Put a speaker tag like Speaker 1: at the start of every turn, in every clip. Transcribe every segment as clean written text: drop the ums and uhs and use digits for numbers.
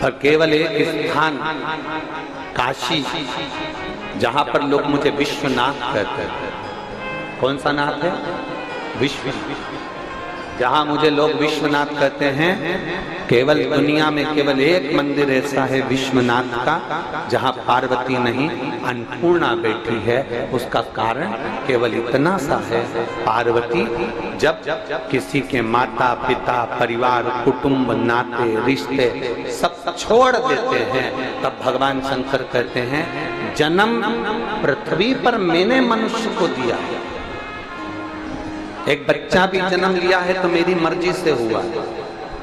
Speaker 1: पर केवल एक स्थान काशी, जहां पर लोग मुझे विश्वनाथ कहते हैं। कौन सा नाथ है? विश्व। जहां मुझे लोग विश्वनाथ कहते हैं, केवल दुनिया में केवल एक मंदिर ऐसा है विश्वनाथ का, जहां पार्वती नहीं अन्नपूर्णा बैठी है। उसका कारण केवल इतना सा है, पार्वती जब किसी के माता पिता परिवार कुटुंब नाते रिश्ते सब छोड़ देते हैं, तब भगवान शंकर कहते हैं जन्म पृथ्वी पर मैंने मनुष्य को दिया है। एक बच्चा भी जन्म लिया है तो मेरी मर्जी से हुआ।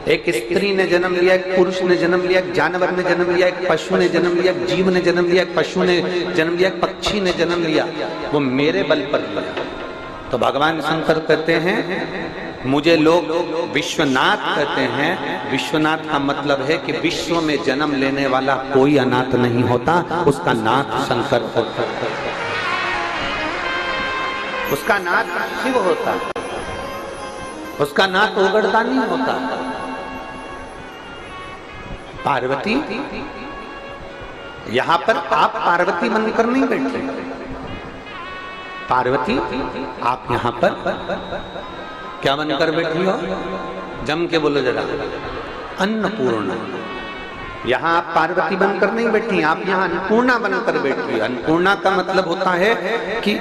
Speaker 1: एक स्त्री ने जन्म लिया, एक पुरुष ने जन्म लिया, एक जानवर ने जन्म लिया, एक पशु ने जन्म लिया, एक जीव ने जन्म लिया, एक पशु ने जन्म लिया, एक पक्षी ने जन्म लिया, वो मेरे बल पर लिया। तो भगवान शंकर कहते हैं मुझे लोग विश्वनाथ कहते हैं। विश्वनाथ का मतलब है कि विश्व में जन्म लेने वाला कोई अनाथ नहीं होता, उसका नाथ शंकर होता है, उसका नाथ शिव होता है, उसका नाथ ओगड़दानी होता है। पार्वती यहां पर आप पार्वती बनकर नहीं बैठे, पार्वती आप यहां पर क्या बनकर बैठी हो? जम के बोलो जरा, अन्नपूर्णा। यहाँ आप पार्वती बनकर नहीं बैठी, आप यहाँ अन्नपूर्णा बनकर बैठी। अन्नपूर्णा का मतलब होता है कि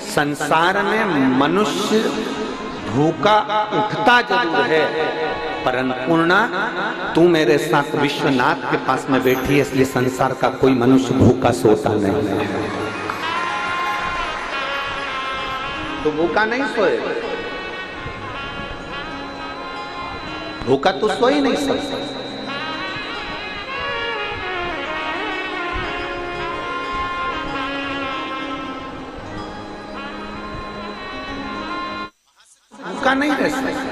Speaker 1: संसार में मनुष्य भूखा उठता जरूर है, पर अन्नपूर्णा तू मेरे साथ विश्वनाथ के पास में बैठी है, इसलिए संसार का कोई मनुष्य भूखा सोता नहीं है। तो भूखा नहीं सोए, भूखा तो सो ही नहीं सकता। भूखा नहीं रह सकता,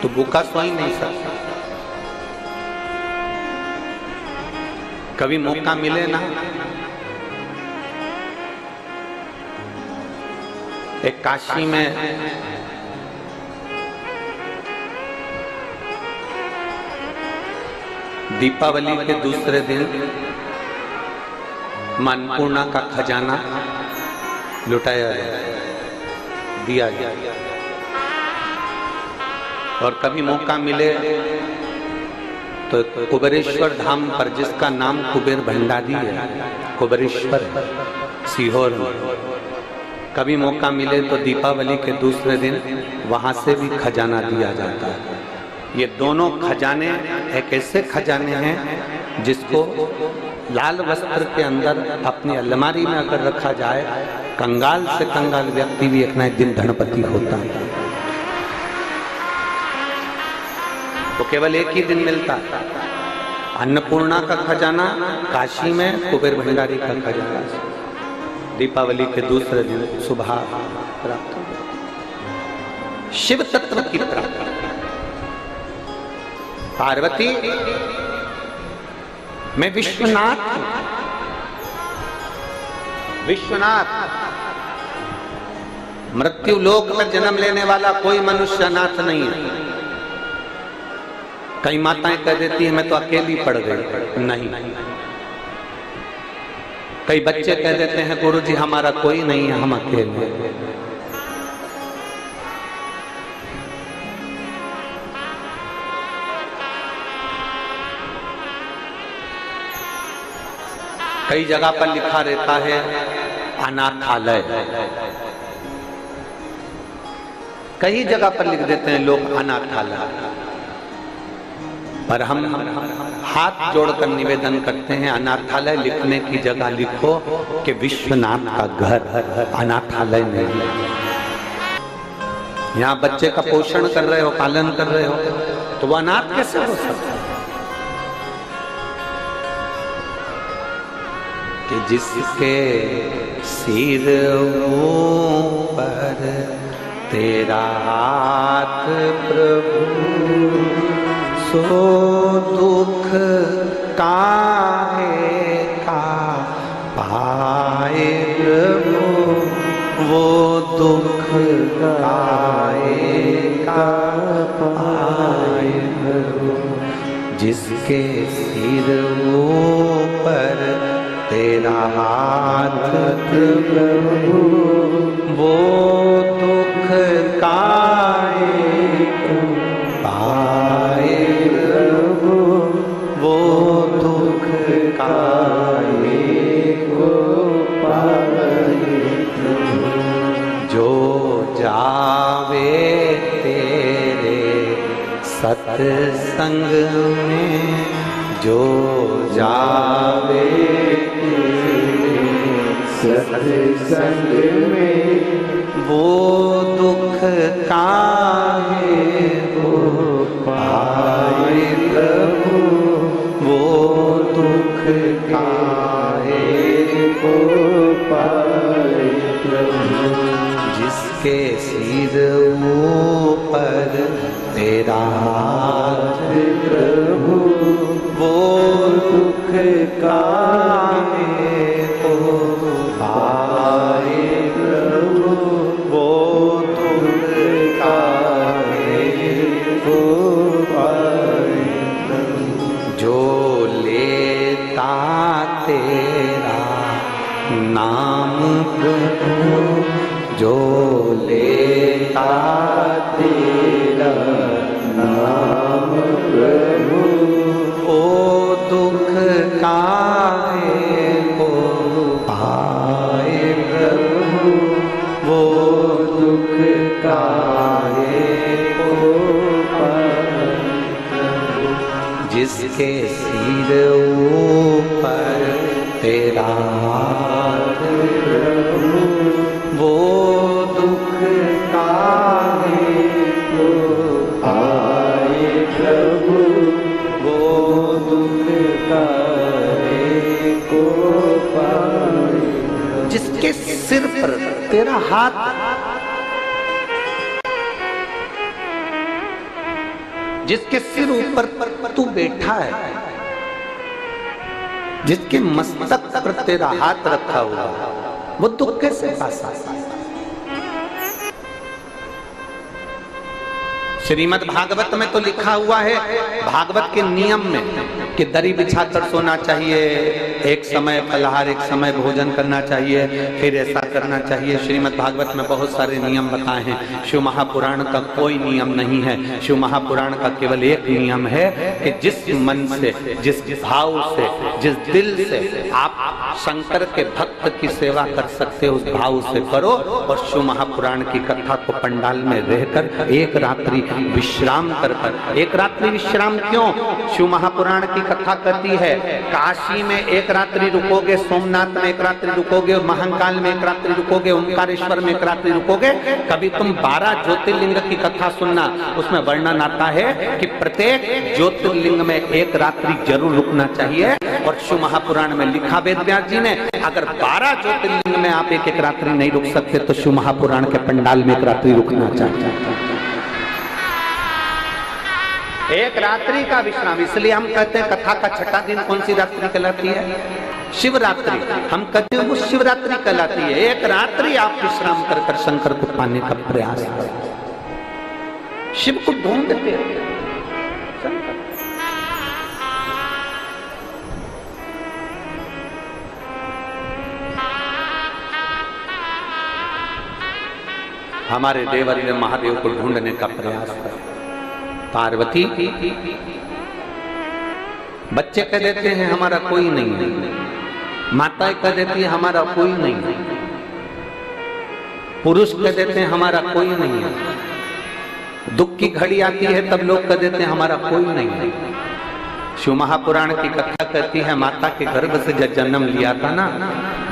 Speaker 1: तो भूखा सो ही नहीं सकता। कभी मौका मिले ना, एक काशी में दीपावली के दूसरे दिन अन्नपूर्णा का खजाना लुटाया दिया गया। और कभी मौका मिले तो कुबेरेश्वर धाम पर, जिसका नाम कुबेर भंडारी है, कुबेरेश्वर सीहोर में, कभी मौका मिले तो दीपावली के दूसरे दिन वहां से भी खजाना दिया जाता है। ये दोनों खजाने एक ऐसे खजाने हैं जिसको लाल वस्त्र के अंदर अपनी अलमारी में अगर रखा जाए, कंगाल से कंगाल व्यक्ति भी एक ना एक दिन धनपति होता है। तो केवल एक ही दिन मिलता है, अन्नपूर्णा का खजाना काशी में, कुबेर भंडारी का खजाना दीपावली के दूसरे दिन सुबह प्राप्त हो। शिव तत्व की प्राप्ति। पार्वती मैं विश्वनाथ हूं, विश्वनाथ। मृत्यु लोक में जन्म लेने वाला कोई मनुष्य अनाथ नहीं है। कई माताएं कह देती है मैं तो अकेली पड़ गई, नहीं। कई बच्चे कह देते हैं गुरुजी हमारा कोई नहीं है, हम अकेले। कई जगह पर लिखा रहता है अनाथालय, कई जगह पर लिख देते हैं लोग अनाथालय, पर हम हाथ जोड़कर निवेदन करते हैं अनाथालय लिखने की जगह लिखो कि विश्वनाथ का घर, अनाथालय नहीं। यहाँ बच्चे का पोषण कर रहे हो, पालन कर रहे हो, तो वो अनाथ कैसे हो सकता है? कि जिसके सिर ऊपर तेरा हाथ प्रभु, सो दुख काहे का पाए प्रभु, वो दुख काहे का पाए। जिसके सिर ऊपर तेरा हाथ प्रभु, वो दुख काहे को पाए प्रभु, वो दुख काहे को पाए प्रभु। जो जावे तेरे सत्संग में, जो जावे सत्संग में, वो दुख काहे को पाए प्रभु, वो दुख काहे को पाए प्रभु। जिसके सिर ऊपर तेरा हाथ प्रभु, वो दुख काहे को पाए प्रभु, वो दुख काहे को पाए प्रभु। जो लेता तेरा नाम प्रभु, जो लेता तेरा नाम प्रभु, ओ दुख काहे को पाए प्रभु, वो दुख काहे को पाए प्रभु। जिसके सिर ऊपर तेरा हाथ प्रभु, वो दुख काहे को पाए प्रभु, वो दुख काहे को पाए। जिसके सिर पर तेरा हाथ, जिसके सिर ऊपर तू बैठा है, जिसके मस्तक पर तेरा हाथ रखा हुआ, वो दुख कैसे पा सकता है? श्रीमद् भागवत में तो लिखा हुआ है, भागवत के नियम में, कि दरी बिछाकर सोना चाहिए, एक समय फलाहार एक समय भोजन करना चाहिए, फिर ऐसा करना चाहिए। श्रीमद् भागवत में बहुत सारे नियम बताए हैं। शिव महापुराण का कोई नियम नहीं है। शिव महापुराण का केवल एक नियम है कि जिस मन से, जिस भाव से, जिस दिल से आप शंकर के भक्त की सेवा कर सकते हो, उस भाव से करो। और शिव महापुराण की कथा को पंडाल में रहकर एक रात्रि विश्राम कर, एक रात्रि विश्राम क्यों? शिव महापुराण की कथा कहती है, काशी में एक रात्रि रुकोगे, सोमनाथ में एक रात्रि रुकोगे, महाकाल में एक रात्रि रुकोगे, ओंकारेश्वर में एक रात्रि रुकोगे। कभी तुम 12 ज्योतिर्लिंग की कथा सुनना, उसमें वर्णन आता है कि प्रत्येक ज्योतिर्लिंग में एक रात्रि जरूर रुकना चाहिए। और शिव महापुराण में लिखा वेद व्यास जी ने, अगर 12 ज्योतिर्लिंग में आप एक एक रात्रि नहीं रुक सकते तो शिव महापुराण के पंडाल में एक रात्रि रुकना चाहिए। एक रात्रि का विश्राम। इसलिए हम कहते हैं कथा का छठा दिन कौन सी रात्रि कहलाती है? शिवरात्रि। हम कहते हैं वो शिवरात्रि कहलाती है। एक रात्रि आप विश्राम कर कर शंकर को पाने का प्रयास करें। शिव को ढूंढते हैं। हमारे देवर ने महादेव को ढूंढने का प्रयास करें। पार्वती, बच्चे कह देते हैं हमारा कोई नहीं है, माताएं कह देती है हमारा कोई नहीं है, पुरुष कह देते हैं हमारा कोई नहीं है, दुख की घड़ी आती है तब लोग कह देते हैं हमारा कोई नहीं है। शिव महापुराण की कथा कहती है, माता के गर्भ से जब जन्म लिया था ना,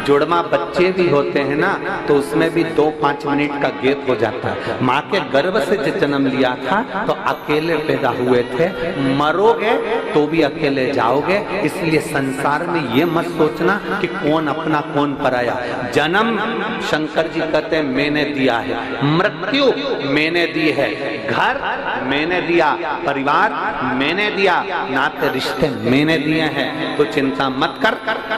Speaker 1: जुड़वा बच्चे भी होते हैं ना, तो उसमें भी 2-5 मिनट का गैप हो जाता है। माँ के गर्भ से जब जन्म लिया था तो अकेले पैदा हुए थे, मरोगे तो भी अकेले जाओगे। इसलिए संसार में ये मत सोचना कि कौन अपना कौन पराया। जन्म शंकर जी कहते हैं मैंने दिया है, मृत्यु मैंने दी है, घर मैंने दिया, परिवार मैंने दिया, नाते रिश्ते मैंने दिए हैं। तो चिंता मत कर,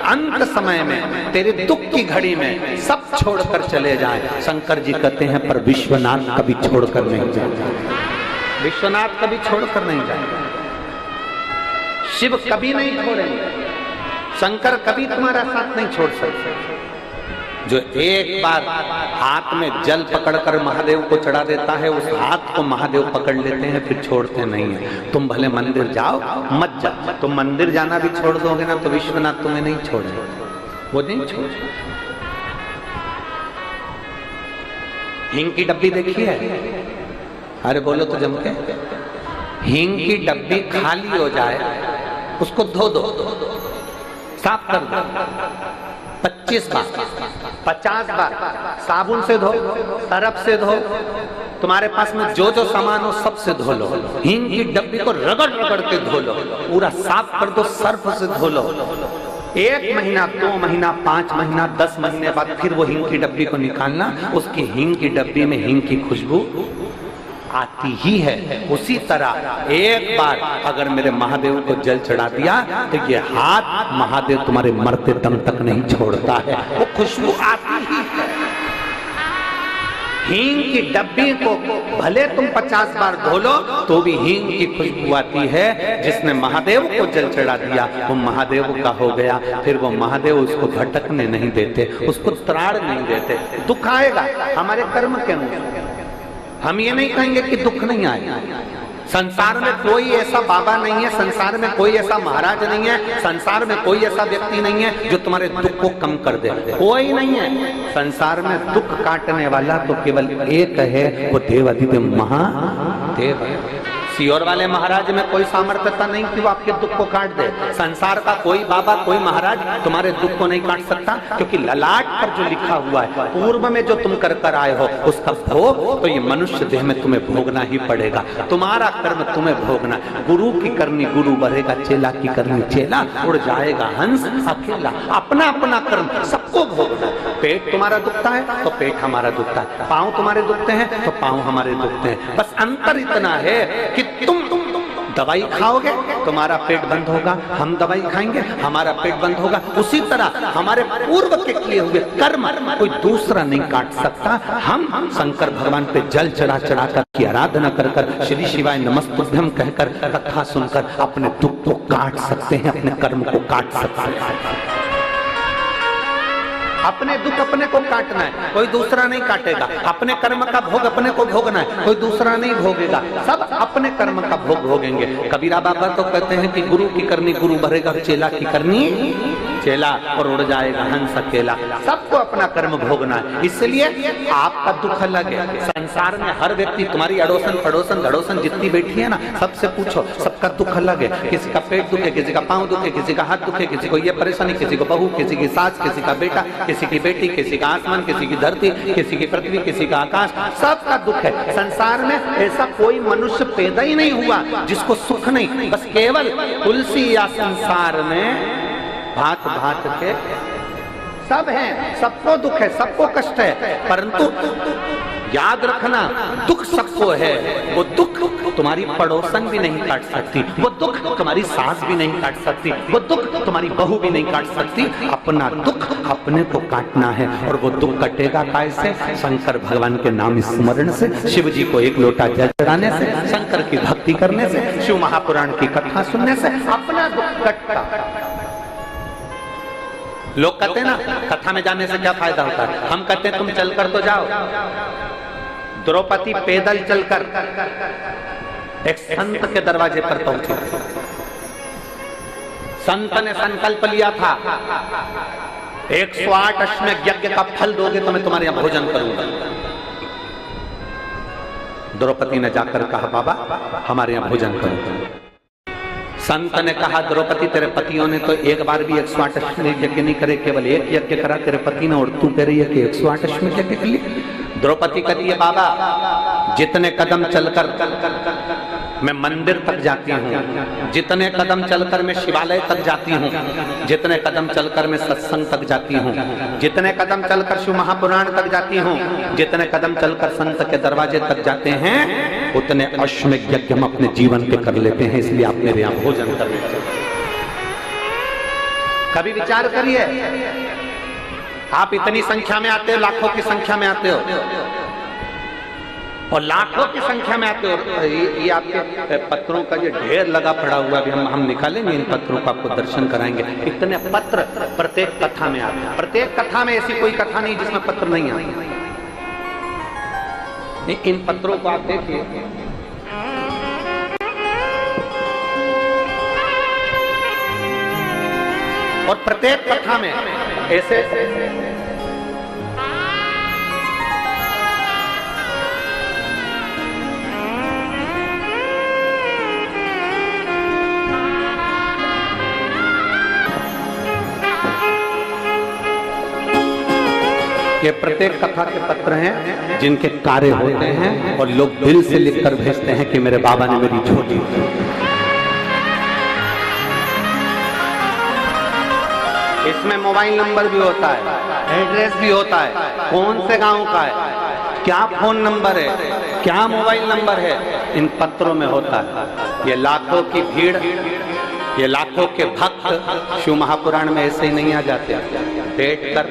Speaker 1: अंत समय में तेरे दुख की घड़ी में सब छोड़कर चले जाएं। शंकर जी कहते हैं पर विश्वनाथ कभी छोड़कर नहीं जाएगा, विश्वनाथ कभी छोड़कर नहीं जाएगा। शिव कभी नहीं छोड़ेंगे, शंकर कभी तुम्हारा साथ नहीं छोड़ सकते। जो एक बार हाथ में जल पकड़कर महादेव को चढ़ा देता है, उस हाथ को महादेव पकड़ लेते हैं, फिर छोड़ते नहीं है। तुम भले मंदिर जाओ मत जाओ, तुम मंदिर जाना भी छोड़ दोगे ना तो विश्वनाथ तुम्हें नहीं छोड़ेंगे, वो नहीं छोड़ेंगे। हींग की डब्बी देखी है? अरे बोलो तो जम के। हींग की डब्बी खाली हो जाए, उसको धो दो, साफ कर दो 25 बार 50 बार, साबुन से धो, सरफ से धो, तुम्हारे पास में जो जो सामान हो सब से धो लो। हींग की डब्बी को रगड़ रगड़ के धो लो, पूरा साफ कर दो, सर्फ से धो लो। 1 महीना, 2 महीना, 5 महीना, 10 महीने बाद फिर वो हींग की डब्बी को निकालना, उसकी हींग की डब्बी में हींग की खुशबू आती ही है। उसी तरह एक बार अगर मेरे महादेव को जल चढ़ा दिया तो ये हाथ महादेव तुम्हारे मरते दम तक नहीं छोड़ता है, वो खुशबू आती ही है। हींग की डब्बी को भले तुम 50 बार धो लो तो भी हींग की खुशबू आती है। जिसने महादेव को जल चढ़ा दिया वो महादेव का हो गया। फिर वो महादेव उसको भटकने नहीं देते, उसको त्राण नहीं देते। दुख आएगा हमारे कर्म के अनुसार, हम ये नहीं कहेंगे कि दुख नहीं आएगा। संसार में कोई ऐसा बाबा नहीं है, संसार में कोई ऐसा महाराज नहीं है, संसार में कोई ऐसा व्यक्ति नहीं है जो तुम्हारे दुख को कम कर दे, कोई नहीं है। संसार में दुख काटने वाला तो केवल एक है, वो देवाधिदेव महादेव। सियोर वाले महाराज में कोई सामर्थ्यता नहीं कि वो आपके दुख को काट दे। संसार का कोई बाबा, कोई महाराज तुम्हारे दुख को नहीं काट सकता, क्योंकि ललाट पर जो लिखा हुआ है, पूर्व में जो तुम कर कर आए हो उसका भोग तो ये मनुष्य देह में तुम्हें भोगना ही पड़ेगा। तुम्हारा कर्म तुम्हें भोगना। गुरु की करनी गुरु बढ़ेगा, चेला की करनी चेला उड़ जाएगा हंस अकेला। अपना अपना कर्म सबको भोगना। पेट तुम्हारा दुखता है तो पेट हमारा दुखता है, पांव तुम्हारे दुखते हैं तो पांव हमारे दुखते हैं। बस अंतर इतना है कि तुम दवाई खाओगे तुम्हारा पेट बंद होगा, हम दवाई खाएंगे हमारा पेट बंद होगा। उसी तरह हमारे पूर्व के किए हुए कर्म कोई दूसरा नहीं काट सकता। हम शंकर भगवान पे जल चढ़ा चढ़ा कर की आराधना कर कर श्री शिवाय नमस्तुभ्यम कहकर कथा सुनकर अपने दुख को काट सकते हैं, अपने कर्म को काट सकते हैं। अपने दुख अपने को काटना है, कोई दूसरा नहीं काटेगा। अपने कर्म का भोग अपने को भोगना है, कोई दूसरा नहीं भोगेगा। सब अपने कर्म का भोग भोगेंगे। कबीरा बाबा तो कहते हैं कि गुरु की करनी गुरु भरेगा, चेला की करनी चेला और उड़ जाएगा हंस अकेला। सबको अपना कर्म भोगना है। इसलिए आपका दुख अलग है। संसार में हर व्यक्ति, तुम्हारी अड़ोसन पड़ोसन धड़ोसन जितनी बैठी है ना, सबसे पूछो, सबका दुख अलग है। किसी का पेट दुखे, किसी का पांव दुखे, किसी का हाथ दुखे, किसी को ये परेशानी, किसी को बहू, किसी की सास, किसी का बेटा, किसी की बेटी, किसी का आसमान, किसी की धरती, किसी की पृथ्वी, किसी का आकाश, सबका दुख है। संसार में ऐसा कोई मनुष्य पैदा ही नहीं हुआ जिसको सुख नहीं। बस केवल तुलसी या संसार में भांत भांत के सब हैं, सबको दुख है, सबको कष्ट है। परंतु याद रखना, दुख सबको है। वो दुख तुम्हारी पड़ोसन भी नहीं काट सकती, वो दुख तुम्हारी सास भी नहीं काट सकती, वो दुख तुम्हारी बहू भी नहीं काट सकती। अपना दुख अपने को काटना है। और वो दुख कटेगा कैसे? शंकर भगवान के नाम स्मरण से, शिव जी को एक लोटा जल चढ़ाने से, शंकर की भक्ति करने से, शिव महापुराण की कथा सुनने से अपना दुख कटता। लोग कहते हैं ना, कथा में जाने से क्या फायदा होता है? हम कहते हैं तुम चलकर तो जाओ। द्रौपदी पैदल चलकर एक संत के दरवाजे पर पहुंची। संत ने संकल्प लिया था, 108 अश्वमेध यज्ञ का फल दोगे तो मैं तुम्हारे यहां भोजन करूंगा। द्रौपदी ने जाकर कहा, बाबा हमारे यहां भोजन करो। संत ने कहा, द्रौपदी तेरे पतियों ने तो एक बार भी 108 अश्वमेध यज्ञ नहीं करे, केवल एक यज्ञ करा तेरे पति ने, और तू कह रही है कि 108 अश्वमेध यज्ञ कर लिए। द्रौपदी कहती है, बाबा जितने कदम चलकर मैं मंदिर तक जाती हूँ, जितने कदम चलकर मैं शिवालय तक जाती हूँ, जितने कदम चलकर मैं सत्संग तक जाती हूँ, जितने कदम चलकर शिव महापुराण तक जाती हूँ, जितने कदम चलकर संत के दरवाजे तक जाते हैं, उतने अश्वमेध यज्ञ हम अपने जीवन के कर लेते हैं। इसलिए आप मेरे यहाँ भोजन कर लेते हैं। कभी विचार करिए, आप इतनी संख्या में आते हो, लाखों की संख्या में आते हो, और लाखों की संख्या में आते हो। ये आपके पत्रों का जो ढेर लगा पड़ा हुआ, भी हम निकालेंगे इन पत्रों को, आपको दर्शन कराएंगे। इतने पत्र प्रत्येक कथा में आते हैं। प्रत्येक कथा में ऐसी कोई कथा नहीं जिसमें पत्र नहीं आते। इन पत्रों को आप देखिए, और प्रत्येक कथा में ऐसे ये प्रत्येक कथा के पत्र हैं जिनके कार्य होते हैं और लोग दिल से लिखकर भेजते हैं कि मेरे बाबा ने मेरी झोली। इसमें मोबाइल नंबर भी होता है, एड्रेस भी होता है, कौन से गांव का है, क्या फोन नंबर है, क्या मोबाइल नंबर है, इन पत्रों में होता है। ये लाखों की भीड़, ये लाखों के भक्त शिव महापुराण में ऐसे ही नहीं आ जाते। बैठकर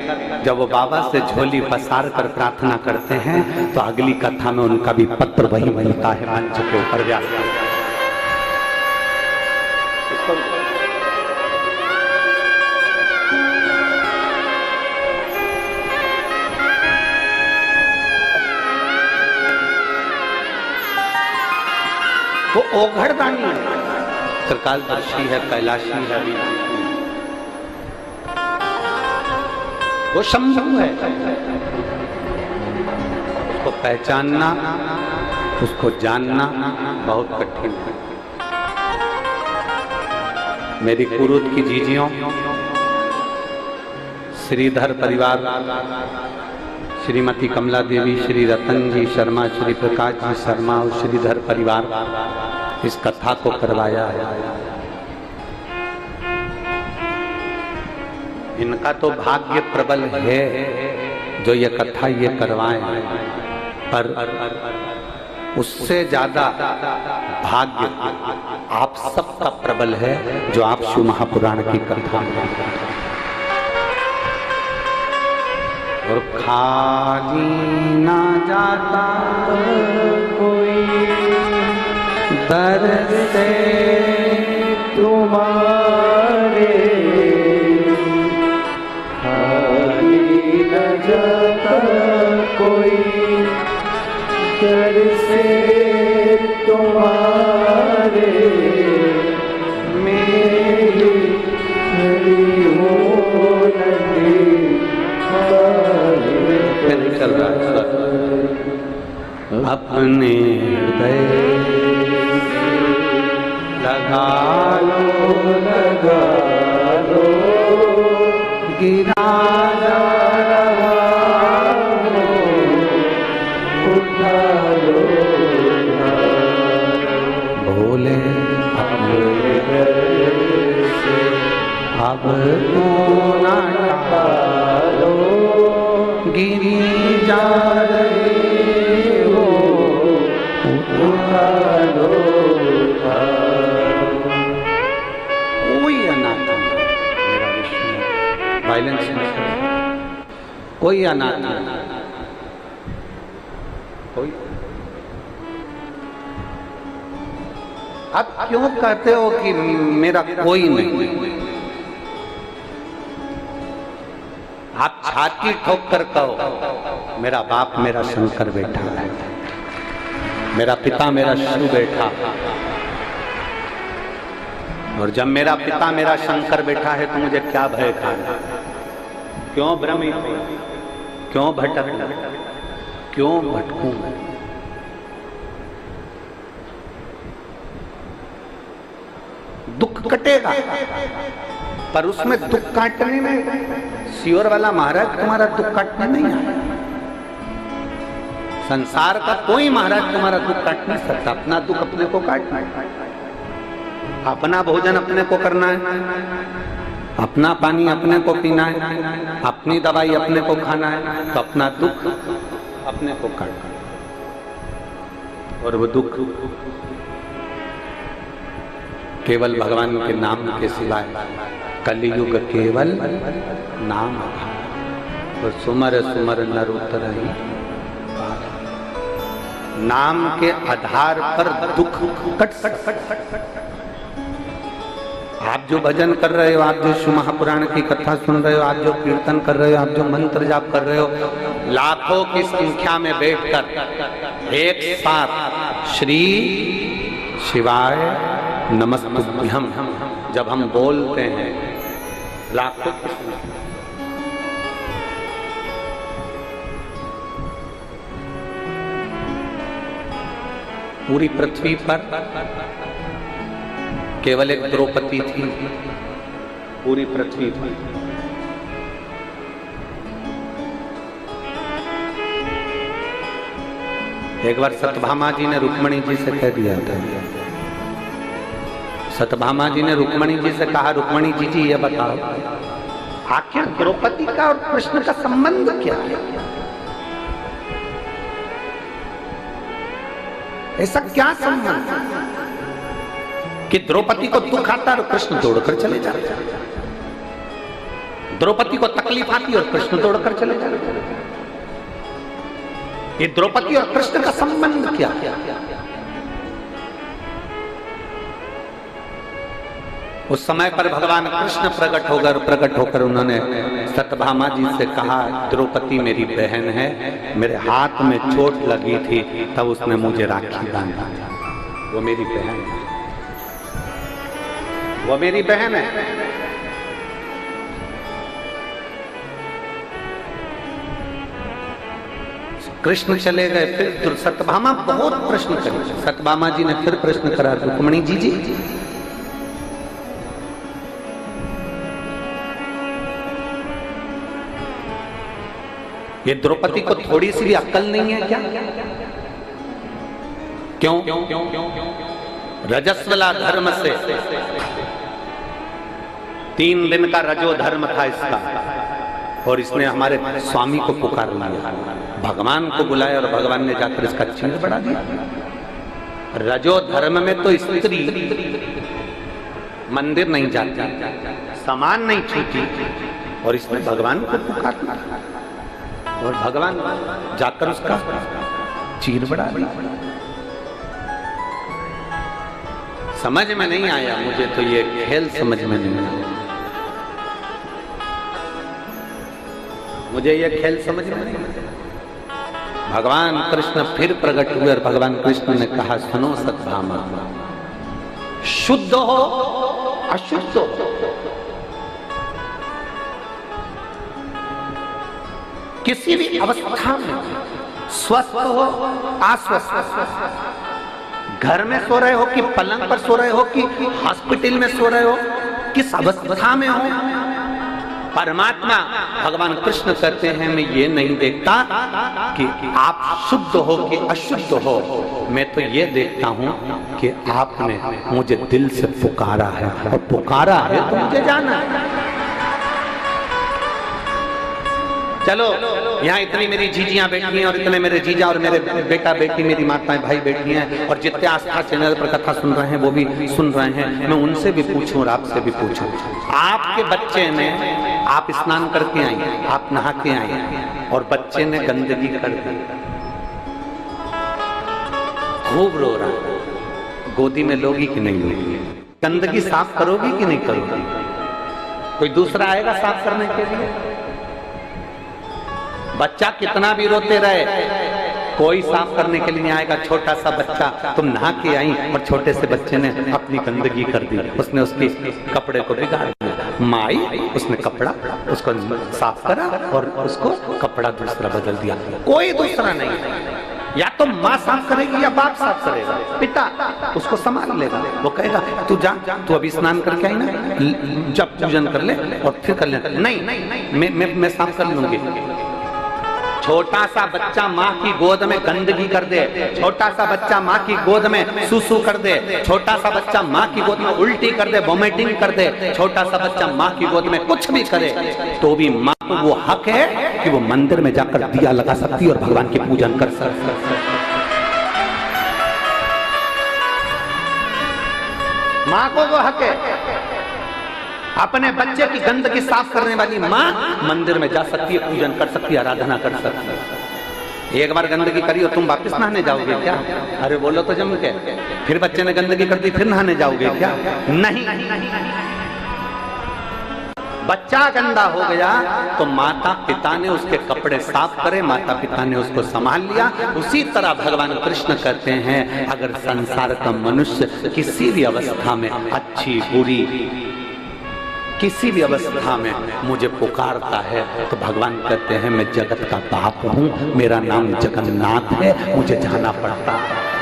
Speaker 1: जब वो बाबा से झोली पसार कर प्रार्थना करते हैं तो अगली कथा में उनका भी पत्र वही मिलता है मंच के ऊपर। व्यास वो ओघड़दानी है, त्रिकालदर्शी है, कैलाशी है, वो शंभु है। उसको पहचानना, उसको जानना बहुत कठिन है। मेरी कुरुद की जीजियों, श्रीधर परिवार, श्रीमती कमला देवी, श्री रतन जी शर्मा, श्री प्रकाश जी शर्मा और श्रीधर परिवार इस कथा को करवाया है। इनका तो भाग्य प्रबल है जो ये कथा ये करवाएं, पर उससे ज्यादा भाग्य आप सबका प्रबल है जो आप शिव महापुराण की कथा और खाली ना जाता कोई दर से तुम्हारे, खाली न जाता कोई दर से तुम्हारे, मेरी हरी हो नहीं चल रहा है। अपने हृदय लगा लो गिरा जा रहा हो, उठा लो भोले अपने से, अब तो ना टालो गिरी जा रही हो, उठा लो। कोई अनाथ मेरा विष्णु वायलेंस नहीं, कोई अनाथ कोई। आप क्यों कहते हो कि मेरा कोई नहीं? आप छाती ठोक कर कहो मेरा बाप मेरा शंकर बैठा है, मेरा पिता मेरा शिव बैठा। और जब मेरा पिता मेरा शंकर बैठा है तो मुझे क्या भय खाना? क्यों भ्रमित, क्यों भटकूं, क्यों भटकूं? दुख कटेगा, पर उसमें दुख काटने में सियोर वाला महाराज तुम्हारा दुख काटने नहीं आया। संसार का कोई महाराज तुम्हारा दुख काट नहीं सकता। अपना दुख अपने को काटना है, अपना भोजन अपने को करना है, अपना पानी अपने को पीना है, अपनी दवाई अपने को खाना है, तो अपना दुख अपने को काटना। और वो दुख केवल भगवान के नाम के सिवाय कलियुग केवल नाम और सुमर सुमर नर उतरहि। नाम के आधार पर दुख कट सकता। आप जो भजन कर रहे हो, आप जो शिव महापुराण की कथा सुन रहे हो, आप जो कीर्तन कर रहे हो, आप जो मंत्र जाप कर रहे हो, लाखों की संख्या में बैठकर एक साथ श्री शिवाय नमस्तुभ्यम जब हम बोलते हैं, लाखों की पूरी पृथ्वी पर केवल एक द्रौपदी थी, पूरी पृथ्वी पर। एक बार सत्यभामा जी ने रुक्मणी जी से कह दिया था, सत्यभामा जी ने रुक्मणी जी से कहा, रुक्मणी जी ये बताओ आखिर द्रौपदी का और कृष्ण का संबंध क्या है? ऐसा क्या संबंध कि द्रौपदी को दुख आता और कृष्ण दौड़कर चले जाते, द्रौपदी को तकलीफ आती और कृष्ण दौड़कर चले जाते? ये द्रौपदी और कृष्ण का संबंध क्या? उस समय पर भगवान कृष्ण प्रकट होकर उन्होंने सत्यभामा जी से कहा, द्रौपदी मेरी बहन है, मेरे हाथ में चोट लगी थी तब उसने मुझे राखी बांधा, वो मेरी बहन है, वो मेरी बहन है। कृष्ण चले गए, फिर सत्यभामा बहुत प्रश्न करे, सत्यभामा जी ने फिर प्रश्न करा, रुक्मणी जी ये द्रौपदी को थोड़ी सी भी अक्ल नहीं है क्या? क्यों? रजस्वला धर्म से 3 दिन का रजो धर्म था इसका, और इसने हमारे स्वामी को पुकार लिया, भगवान को बुलाया और भगवान ने जाकर इसका चीर बढ़ा दिया। रजो धर्म में तो स्त्री मंदिर नहीं जाती, सामान नहीं छूती, और इसने भगवान को पुकार लिया और भगवान जाकर उसका चीर बढ़ा दिया। समझ में नहीं आया मुझे तो, ये खेल समझ में नहीं आया मुझे, ये खेल समझ में नहीं आया। भगवान कृष्ण फिर प्रकट हुए और भगवान कृष्ण ने कहा, सुनो सत्यभामा, शुद्ध हो अशुद्ध हो, किसी भी अवस्था में, स्वस्थ हो अस्वस्थ, घर में सो रहे हो कि पलंग पर सो रहे हो कि हॉस्पिटल में सो रहे हो, किस अवस्था में हो, परमात्मा भगवान कृष्ण कहते हैं, मैं ये नहीं देखता कि आप शुद्ध हो कि अशुद्ध हो, मैं तो ये देखता हूं कि आपने मुझे दिल से पुकारा है, और पुकारा है तो मुझे जाना है। चलो यहाँ इतनी मेरी जीजियां बैठी हैं और इतने मेरे जीजा और मेरे बेटा बेटी, मेरी माताएं भाई बैठी हैं, और जितने आस्था चैनल पर कथा सुन रहे हैं वो भी सुन रहे हैं, मैं उनसे भी पूछूं और आपसे भी पूछूं, आपके बच्चे ने, आप स्नान करके आई, आप नहा के आई, और बच्चे ने गंदगी कर दी, खूब रो रहा, गोदी में लोगी कि नहीं लोगी? गंदगी साफ करोगी कि नहीं करोगी? कोई दूसरा आएगा साफ करने के लिए? बच्चा कितना भी रोते रहे, कोई साफ करने के लिए नहीं आएगा। छोटा सा बच्चा, तुम नहा के आई और छोटे से बच्चे ने अपनी गंदगी कर दी, उसने उसके कपड़े को बिगाड़ दिया। माई उसने कपड़ा उसको साफ करा और उसको कपड़ा दूसरा बदल दिया, कोई दूसरा नहीं। या तो माँ साफ करेगी या बाप साफ करेगा, पिता उसको संभाल लेगा, वो कहेगा तू जा, तू अभी स्नान करके आई ना, जब पूजन कर ले और फिर कर ले। नहीं, मैं साफ कर लूंगी। छोटा सा बच्चा माँ की गोद में गंदगी कर दे, छोटा सा बच्चा माँ की गोद में सुसु कर दे, छोटा सा बच्चा माँ की गोद में उल्टी कर दे, वोमिटिंग कर दे, छोटा सा बच्चा माँ की गोद में कुछ भी करे, तो भी माँ को वो हक है कि वो मंदिर में जाकर दिया लगा सकती है और भगवान की पूजन कर सकती है। माँ को वो हक है। अपने बच्चे की गंदगी साफ करने वाली माँ मंदिर में जा सकती है, पूजन कर सकती है, आराधना कर सकती है। एक बार गंदगी करी और तुम वापस नहाने जाओगे क्या? अरे बोलो तो जम के। फिर बच्चे ने गंदगी कर दी, फिर नहाने जाओगे क्या? नहीं। बच्चा गंदा हो गया तो माता पिता ने उसके कपड़े साफ करे, माता पिता ने उसको संभाल लिया। उसी तरह भगवान कृष्ण कहते हैं, अगर संसार का मनुष्य किसी भी अवस्था में, अच्छी बुरी किसी भी अवस्था में मुझे पुकारता है तो भगवान कहते हैं मैं जगत का बाप हूं, मेरा नाम जगन्नाथ है, मुझे जाना पड़ता है।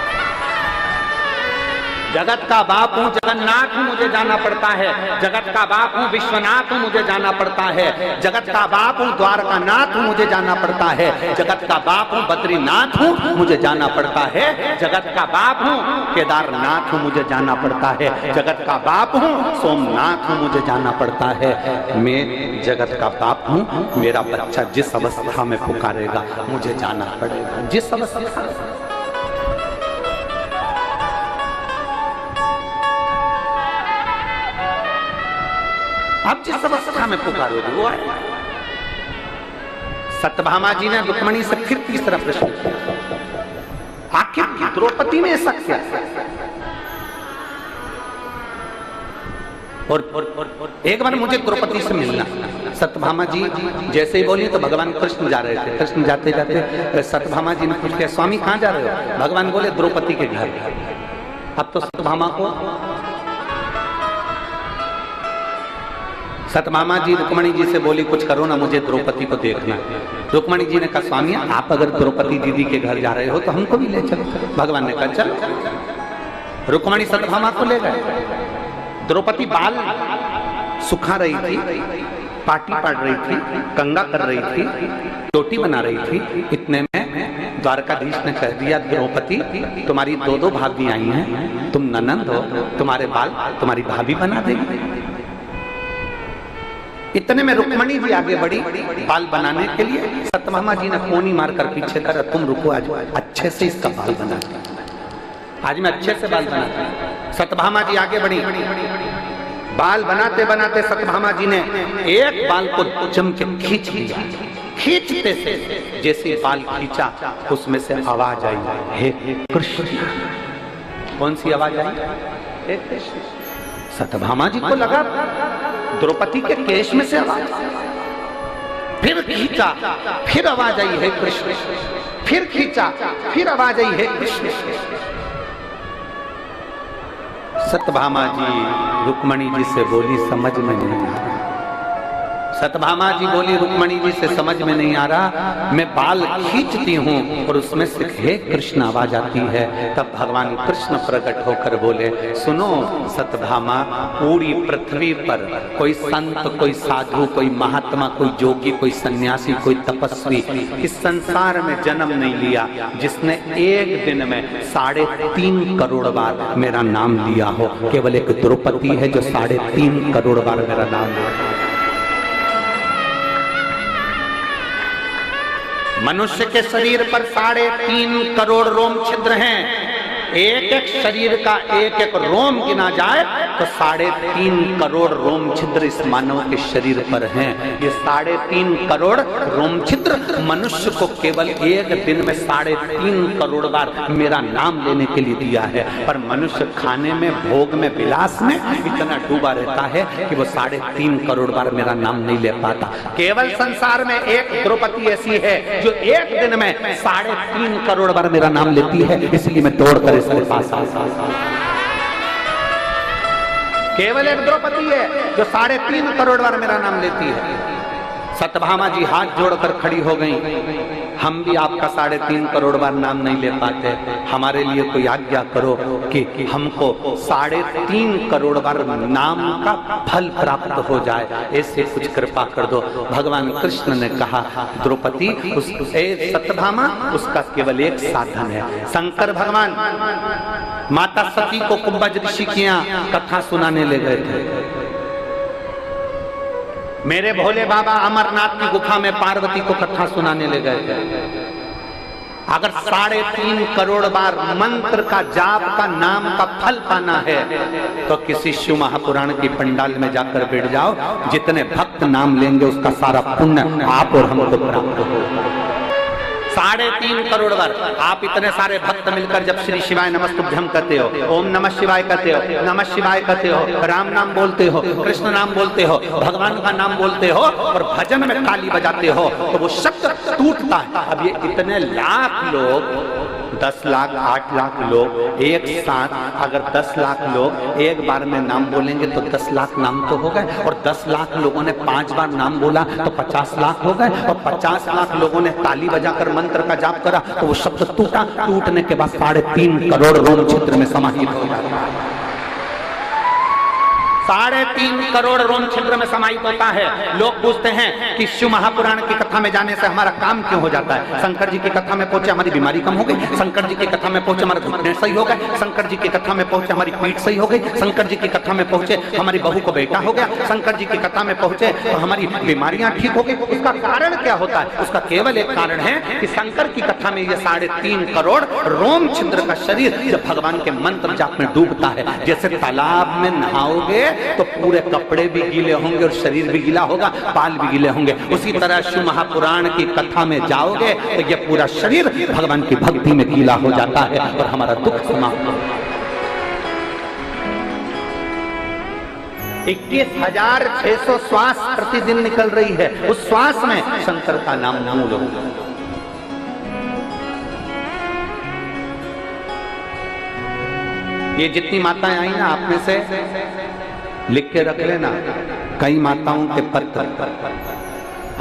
Speaker 1: जगत का बाप हूं, जगन्नाथ हूं, मुझे जाना पड़ता है। जगत का बाप हूं, विश्वनाथ हूं, मुझे जाना पड़ता है। जगत का बाप हूं, द्वारकानाथ हूं, मुझे जाना पड़ता है। जगत का बाप हूं, बद्रीनाथ हूं, मुझे जाना पड़ता है। जगत का बाप हूं, केदारनाथ हूं, मुझे जाना पड़ता है। जगत का बाप हूं, सोमनाथ हूं, मुझे जाना पड़ता है। मैं जगत का बाप हूं, मेरा बच्चा जिस अवस्था में पुकारेगा मुझे जाना पड़ेगा। जिस अवस्था आप जिस अवस्था में पुकारोगे वो आएगा। सत्यभामा जी ने रुक्मणी से फिर तीसरा प्रश्न किया, आखिर द्रौपदी में ऐसा क्या? और एक बार मुझे द्रौपदी से मिलना। सत्यभामा जी जैसे ही बोली तो भगवान कृष्ण जा रहे थे। कृष्ण जाते जाते सत्यभामा जी ने पूछ लिया, स्वामी कहाँ जा रहे हो? भगवान बोले द्रौपदी के घर। अब तो सत्यभामा को, सत्यभामा जी रुक्मणी जी से बोली कुछ करो ना, मुझे द्रौपदी को देखना। रुक्मणी जी ने कहा, स्वामी आप अगर द्रौपदी दीदी के घर जा रहे हो तो हमको भी ले चलो। भगवान ने कहा चल। रुक्मणी सत्यभामा को ले गए। द्रौपदी बाल सुखा रही थी, पाटी पाड़ रही थी, कंगा कर रही थी, रोटी बना रही थी। इतने में द्वारकाधीश ने कह दिया, द्रौपदी तुम्हारी दो भाभी आई हैं, तुम ननंद हो, तुम्हारे बाल तुम्हारी भाभी बना देगी। इतने में रुक्मणी जी आगे बढ़ी बाल बनाने के लिए। सत्यभामा जी ने कोनी मारकर पीछे करा, तुम रुको, आज अच्छे से इसका बाल बना, आज मैं अच्छे से बाल बना। सत्यभामा जी आगे बढ़ी, बाल बनाते बनाते सत्यभामा जी ने एक बाल को चमके खींच लिया। खींचते से जैसे बाल खींचा उसमें से आवाज आई, हे कृष्ण। कौन सी आवाज आई? हे कृष्ण। सत्यभामा जी को लगा द्रौपदी के केश में से आवाज, फिर खींचा, फिर आवाज आई, हे कृष्ण। फिर खींचा, फिर आवाज आई, हे कृष्ण। सत्यभामा जी रुक्मणी जी से बोली, समझ में नहीं आ रहा। सत्यभामा जी बोली रुक्मणी जी से, समझ में नहीं आ रहा, मैं बाल खींचती हूँ और उसमें से हे कृष्ण आवाज आती है। तब भगवान कृष्ण प्रकट होकर बोले, सुनो सत्यभामा, पूरी पृथ्वी पर कोई संत, कोई साधु, कोई महात्मा, कोई जोगी, कोई सन्यासी, कोई तपस्वी इस संसार में जन्म नहीं लिया जिसने एक दिन में 3.5 करोड़ बार मेरा नाम लिया हो। केवल एक द्रौपदी है जो 3.5 करोड़ बार मेरा नाम लिया। मनुष्य के शरीर पर 3.5 करोड़ रोम छिद्र हैं। एक एक शरीर का एक एक रोम गिना जाए तो 3.5 करोड़ रोम छिद्र इस मानव के शरीर पर हैं। ये 3.5 करोड़ रोम छिद्र मनुष्य को केवल एक दिन में 3.5 करोड़ बार मेरा नाम लेने के लिए दिया है। पर मनुष्य खाने में, भोग में, विलास में इतना डूबा रहता है कि वो 3.5 करोड़ बार मेरा नाम नहीं ले पाता। केवल संसार में एक द्रौपदी ऐसी है जो एक दिन में 3.5 करोड़ बार मेरा नाम लेती है, इसलिए मैं दौड़कर इसके पास आ। केवल एक द्रौपदी है जो 3.5 करोड़ बार मेरा नाम लेती है। सत्यभामा जी हाथ जोड़कर खड़ी हो गई, हम भी आपका 3.5 करोड़ बार नाम नहीं ले पाते, हमारे लिए कोई आज्ञा करो कि हमको 3.5 करोड़ बार नाम का फल प्राप्त हो जाए, ऐसे कुछ कृपा कर दो। भगवान कृष्ण ने कहा, द्रौपदी सत्यभामा उसका केवल एक साधन है। शंकर भगवान माता सती को कुंभज ऋषि की कथा सुनाने ले गए थे। मेरे भोले बाबा अमरनाथ की गुफा में पार्वती को कथा सुनाने ले गए थे। अगर 3.5 करोड़ बार मंत्र का, जाप का, नाम का फल पाना है तो किसी शिव महापुराण की पंडाल में जाकर बैठ जाओ, जितने भक्त नाम लेंगे उसका सारा पुण्य आप और हमको प्राप्त हो। 3.5 करोड़ बार। आप इतने सारे भक्त मिलकर जब श्री शिवाय नमस्तुभ्यम कहते हो, ओम नमः शिवाय कहते हो, नमः शिवाय कहते हो, राम नाम बोलते हो, कृष्ण नाम बोलते हो, भगवान का नाम बोलते हो और भजन में ताली बजाते हो, तो वो शब्द टूटता है। अब ये इतने लाख लोग, 10 लाख 8 लाख लोग एक साथ, अगर 10 लाख लोग एक बार में नाम बोलेंगे तो 10 लाख नाम तो हो गए, और 10 लाख लोगों ने 5 बार नाम बोला तो 50 लाख हो गए, और 50 लाख लोगों ने ताली बजाकर मंत्र का जाप करा तो वो शब्द टूटा। टूटने के बाद 3.5 करोड़ रोम क्षेत्र में समाहित हो जाता है। 3.5 करोड़ रोम क्षेत्र में समाहित होता है। लोग पूछते हैं कि शिव महापुराण की कथा में जाने से हमारा काम क्यों हो जाता है? शंकर जी की कथा में पहुंचे हमारी बीमारी कम हो गई, शंकर जी की कथा में पहुंचे हमारे घुटने सही हो गए, शंकर जी की कथा में पहुंचे हमारी पीठ सही हो गई, शंकर जी की कथा में पहुंचे हमारी बहू को बेटा हो गया, शंकर जी की कथा में पहुंचे तो हमारी बीमारियां ठीक हो गई। उसका कारण क्या होता है? उसका केवल एक कारण है कि शंकर की कथा में ये 3.5 करोड़ रोम छिद्र का शरीर जब भगवान के मंत्र जाप में डूबता है, जैसे तालाब में नहाओगे तो पूरे कपड़े भी गीले होंगे और शरीर भी गीला होगा, बाल भी गीले होंगे, उसी तरह शिव महापुराण की कथा में जाओगे तो ये पूरा शरीर भगवान की भक्ति में गीला हो जाता है और हमारा दुख समाप्त होता है। 21,600 श्वास प्रतिदिन निकल रही है, उस श्वास में शंकर का नाम मूल होगा। ये जितनी माताएं आई ना, आप में से लिख के रख लेना, कई माताओं के पत्र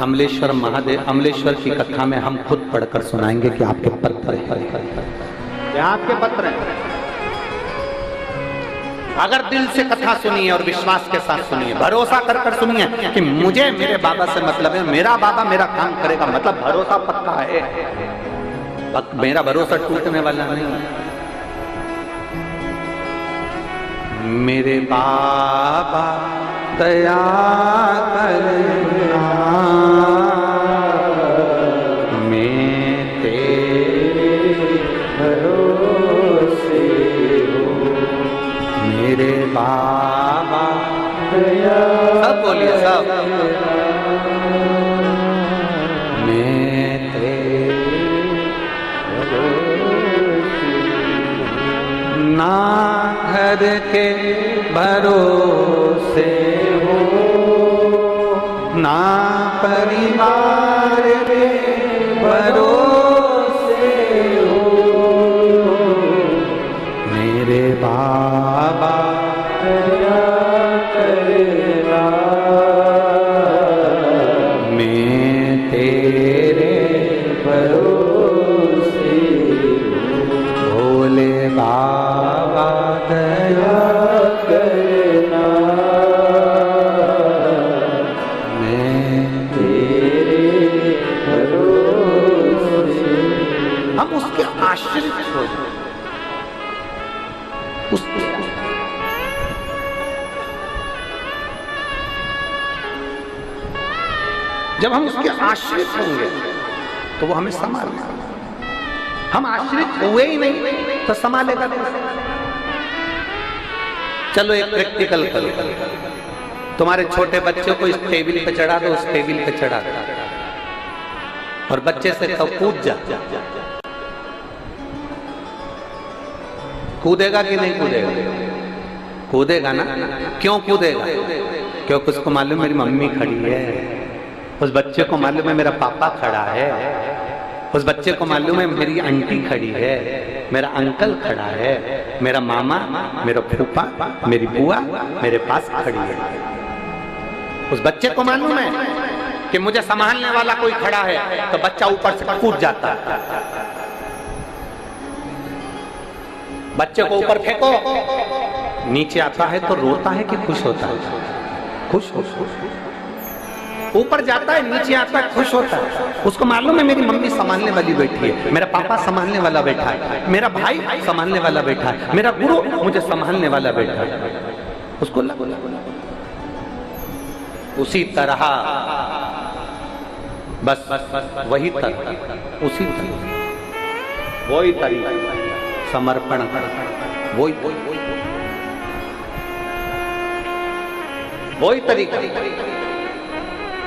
Speaker 1: अमलेश्वर महादेव, अमलेश्वर की कथा में हम खुद पढ़कर सुनाएंगे कि आपके पत्र हैं, आपके पत्र हैं। अगर दिल से कथा सुनिए और विश्वास के साथ सुनिए, भरोसा कर कर सुनिए कि मुझे मेरे बाबा से मतलब है, मेरा बाबा मेरा काम करेगा, मतलब भरोसा पक्का है, मेरा भरोसा टूटने वाला नहीं है। मेरे बाबा दया करना, मैं तेरे भरोसे हूँ, मेरे बाबा दया, सब बोलिए सब, मैं तेरे भरोसे ना घर के भरोसे हो, ना परिवार के भरोसे हो, मेरे बाबा दया करना, मैं तेरे भरोसे हूँ, भोले बाबा दया करना, मैं तेरे भरोसे। हम उसके आश्रित हो जाए, उसके जब हम उसके आश्रित होंगे तो वो हमें संभालेगा। हम आश्रित हुए ही नहीं तो संभालेगा कैसे? चलो एक प्रैक्टिकल करो, तुम्हारे छोटे बच्चे को इस टेबल पे चढ़ा दो, उस टेबल पे चढ़ा दो और बच्चे से कहो कूद जा, कूदेगा कि नहीं कूदेगा? कूदेगा ना। क्यों कूदेगा? क्योंकि उसको मालूम मेरी मम्मी खड़ी है, उस बच्चे को मालूम है मेरा पापा खड़ा है, उस बच्चे को मालूम है मेरी आंटी खड़ी है, मेरा अंकल खड़ा है, मेरा मामा, मेरा फूफा, मेरी बुआ मेरे पास खड़ी है। उस बच्चे को मालूम है कि मुझे संभालने वाला कोई खड़ा है, तो बच्चा ऊपर से कूद जाता है। बच्चे को ऊपर फेंको, नीचे आता है तो रोता है कि खुश होता है? खुश हो। ऊपर जाता है, नीचे आता है, खुश होता है। उसको मालूम है मेरी मम्मी संभालने वाली बैठी है, मेरा पापा संभालने वाला बैठा है, मेरा भाई संभालने वाला बैठा है, मेरा गुरु मुझे संभालने वाला बैठा है। उसको उसी तरह बस वही तरह, उसी तरह वही तरीका समर्पण कर, वही तरीका।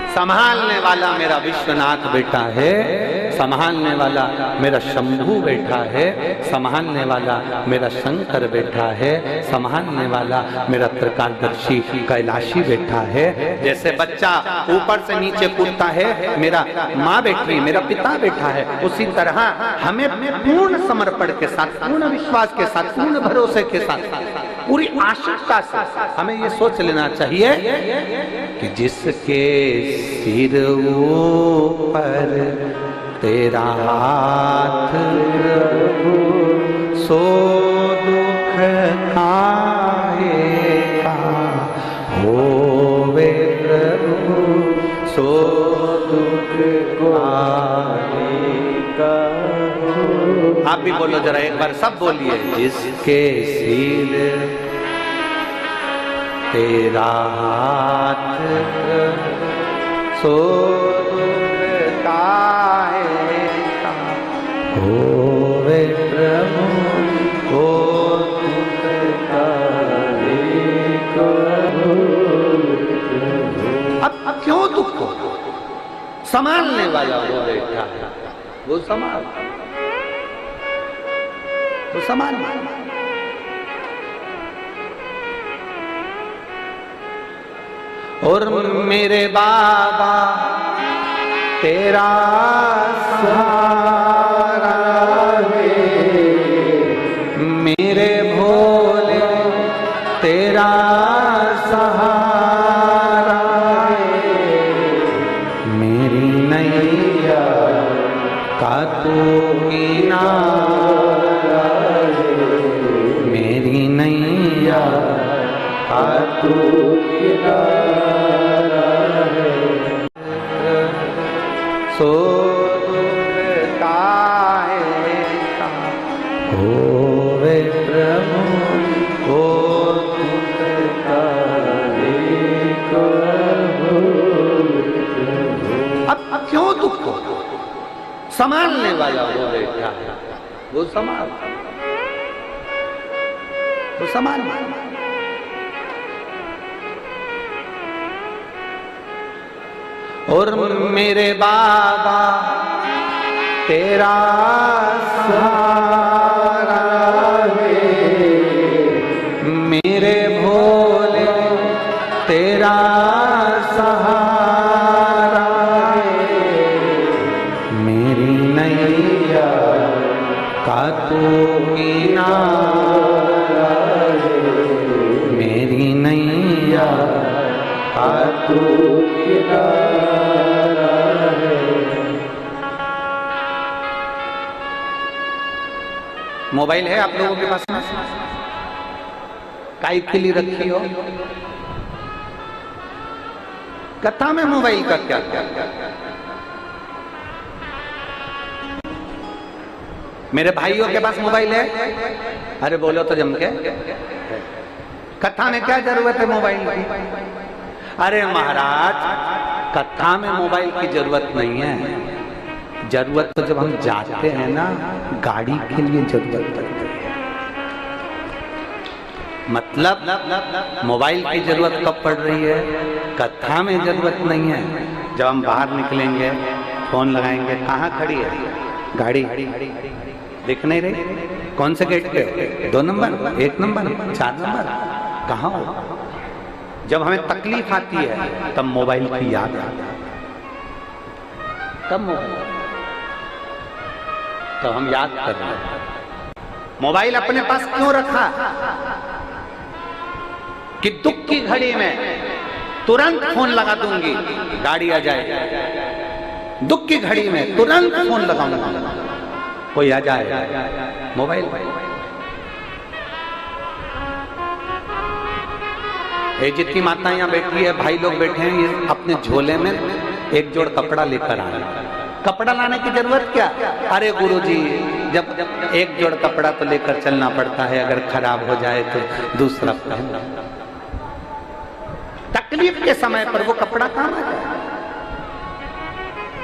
Speaker 1: संभालने वाला मेरा विश्वनाथ बेटा है, संभालने वाला मेरा शंभू बैठा है, संभालने वाला मेरा शंकर बैठा है, संभालने वाला मेरा त्रिकालदर्शी कैलाशी बैठा है। जैसे बच्चा ऊपर से नीचे कूदता है, मेरा माँ बैठी, मेरा पिता बैठा है, उसी तरह हमें पूर्ण समर्पण के साथ, पूर्ण विश्वास के साथ, पूर्ण भरोसे के साथ, पूरी आशंका से हमें ये सोच लेना चाहिए कि जिसके सिर ऊपर तेरा हाथ सो दुख काहे का होवे प्रभु, सो दुख काहे का। आप भी बोलो जरा एक बार, सब बोलिए। जिसके सिर तेरा हाथ सो दुख काहे का होवे प्रभु, हो दुख काहे का। अब क्यों दुख को संभालने वाला वो बैठा है, वो संभाल, वो संभाल। और मेरे बाबा तेरा सहारा है, मेरे भोले तेरा सहारा है, मेरी नैया का तू किनारा है, मेरी नैया का तू किनारा है। सो दुख काहे का होवे प्रभु, हो दुख काहे का। अब क्यों दुख को संभालने वाला वो बैठा है, वो संभाल, वो संभाल। और मेरे बाबा तेरा सहारा है, मेरे भोले तेरा सहारा है, मेरी नैया का तू किनारा है, मेरी नैया का तू किनारा है। मोबाइल है आप लोगों के पास में? काई के लिए रखी हो? कथा में मोबाइल का क्या क्या? मेरे भाइयों के पास मोबाइल है? अरे बोलो तो जम के। कथा में क्या जरूरत है मोबाइल की? अरे महाराज, कथा में मोबाइल की जरूरत नहीं है। जरूरत तो जब हम जाते हैं ना, गाड़ी के लिए जरूरत पड़ती है। मतलब मोबाइल की जरूरत कब पड़ रही है? कथा में जरूरत नहीं है। जब हम बाहर निकलेंगे, फोन लगाएंगे, कहाँ खड़ी है गाड़ी? दिख नहीं रही? कौन से गेट पे? 2 नंबर, 1 नंबर, 4 नंबर, कहाँ हो? जब हमें तकलीफ आती है तब मोबाइल की याद आती है। तब मोबाइल, तो हम याद कर रहे हैं। मोबाइल अपने पास क्यों रखा? कि दुख की घड़ी में तुरंत फोन लगा दूंगी, गाड़ी आ जाए। दुख की घड़ी में तुरंत फोन लगाऊंगा, कोई आ जाए। मोबाइल ये जितनी माता यहाँ बैठी है, भाई लोग बैठे हैं, ये अपने झोले में एक जोड़ कपड़ा लेकर आ रहे हैं। कपड़ा लाने की जरूरत क्या? अरे गुरुजी, जब एक जोड़ कपड़ा तो लेकर चलना पड़ता है, अगर खराब हो जाए तो दूसरा पहनना। तकलीफ के समय पर वो कपड़ा काम आ जाएगा,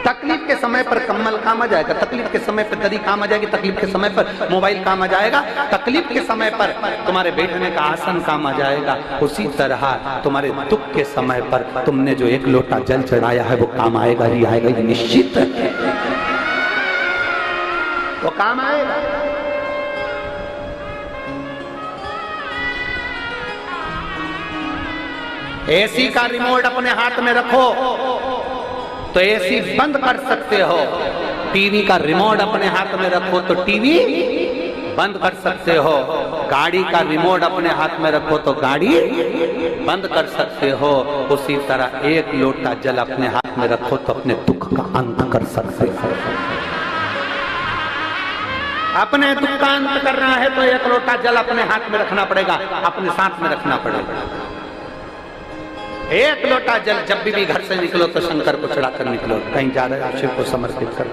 Speaker 1: तकलीफ के समय पर कम्बल काम आ जाएगा, तकलीफ के समय पर दरी काम आ जाएगी, तकलीफ के समय पर मोबाइल काम आ जाएगा, तकलीफ के समय पर तुम्हारे बैठने का आसन काम आ जाएगा। उसी तरह तुम्हारे दुख के समय पर तुमने जो 1 लोटा जल चढ़ाया है वो काम आएगा ही आएगा, ये निश्चित है। वो काम आएगा। एसी का रिमोट अपने हाथ में रखो तो एसी बंद कर सकते हो, टीवी का रिमोट अपने हाथ में रखो तो टीवी बंद कर सकते हो, गाड़ी का रिमोट अपने हाथ में रखो तो गाड़ी बंद कर सकते हो। उसी तरह एक लोटा जल अपने हाथ में रखो तो अपने दुख का अंत कर सकते हो। अपने दुख का अंत करना है तो एक लोटा जल अपने हाथ में रखना पड़ेगा, अपने साथ में रखना पड़ेगा। एक लोटा जल जब भी घर से निकलो तो शंकर को चढ़ाकर निकलो, कहीं जा रहे हो शिव को समर्पित कर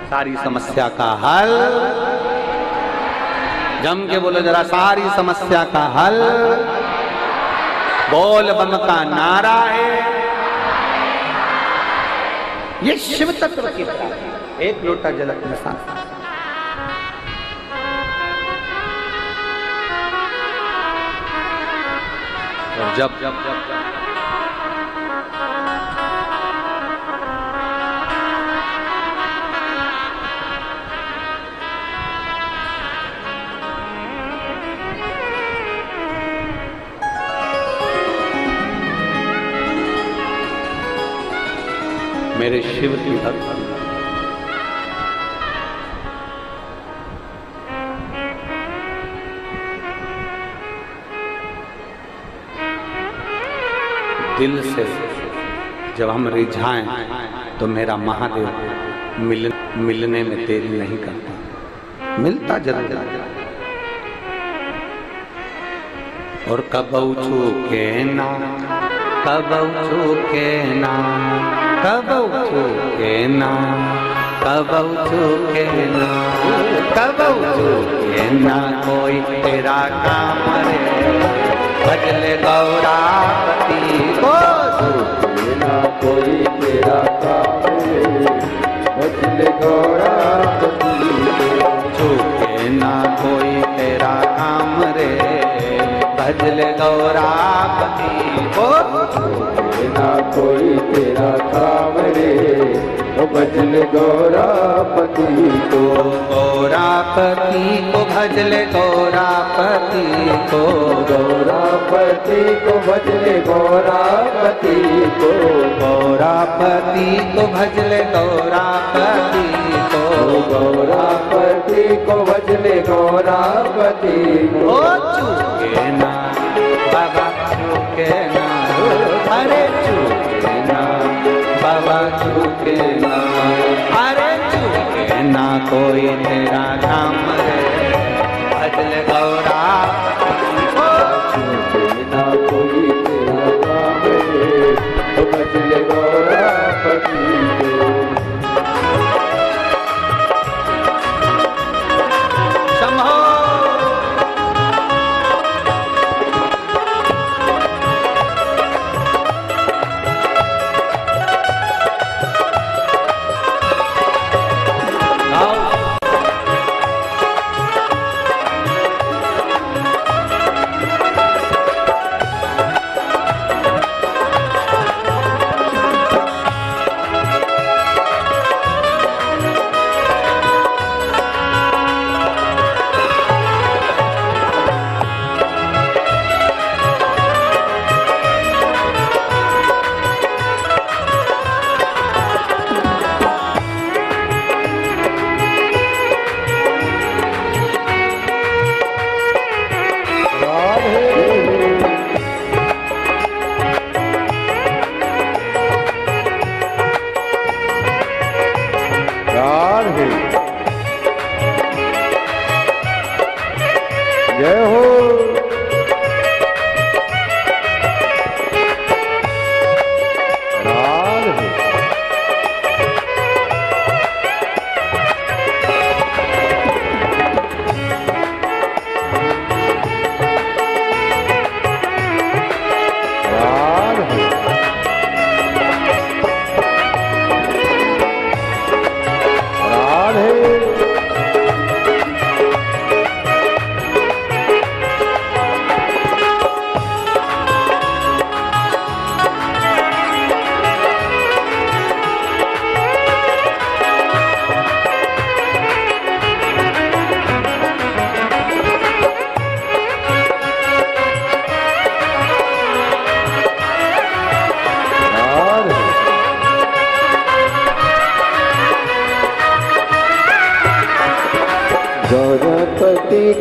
Speaker 1: सारी समस्या का हल। जम के बोलो जरा, सारी समस्या का हल बोल बम का नारा है। ये शिव तत्व की बात है। एक लोटा जल अपने साथ। जब जब जब मेरे शिव की भक्त दिल से जब हम रिझाएं तो मेरा महादेव मिलने में देरी नहीं करता, मिलता जरूर। और कबऊ छूके ना, कबऊ छूके ना, कबऊ छूके ना, कबऊ छूके ना, कबऊ छूके ना कोई तेरा काम रे, भजले गौरापति को छूके ना कोई तेरा काम रे, भजले गौरापति को छूके ना कोई तेरा काम रे, भजले गौरापति को छूके ना कोई तेरा काम रे, भजले गौरापति को, गौरापति को भजले गौरापति को, गौरापति को भजले गौरापति को, गौरापति को भजले गौरापति को, गौरापति को भजले गौरापति को। चूके ना बाबा चूके ना, अरे चूके ना बाबा चूके ना, अरे चूके ना कोई तेरा काम रे, भजले गौरापति को, चूके ना कोई तेरा काम रे, भजले गौरापति को। शंभो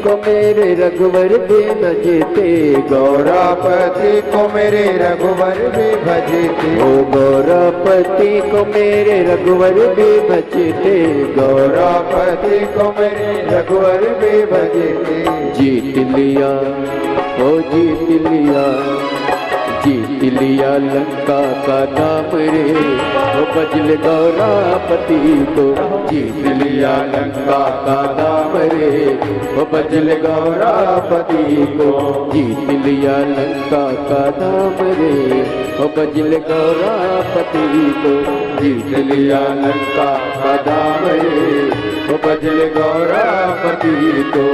Speaker 2: को मेरे रघुवर भी भजते,
Speaker 3: गौरापति को मेरे रघुवर भी भजते,
Speaker 2: ओ गौरापति को मेरे रघुवर भी भजते,
Speaker 3: गौरापति को मेरे रघुवर भी भजते।
Speaker 2: जीत लिया, ओ जीत लिया, जीत लिया लंका का धाम रे, ओ बजल गौरापति को जीत लिया लंका का धाम रे, ओ बजल गौरापति को जीत लिया लंका का धाम रे, ओ बजल गौरापति को जीत लिया लंका का धाम रे, ओ बजल गौरापति को।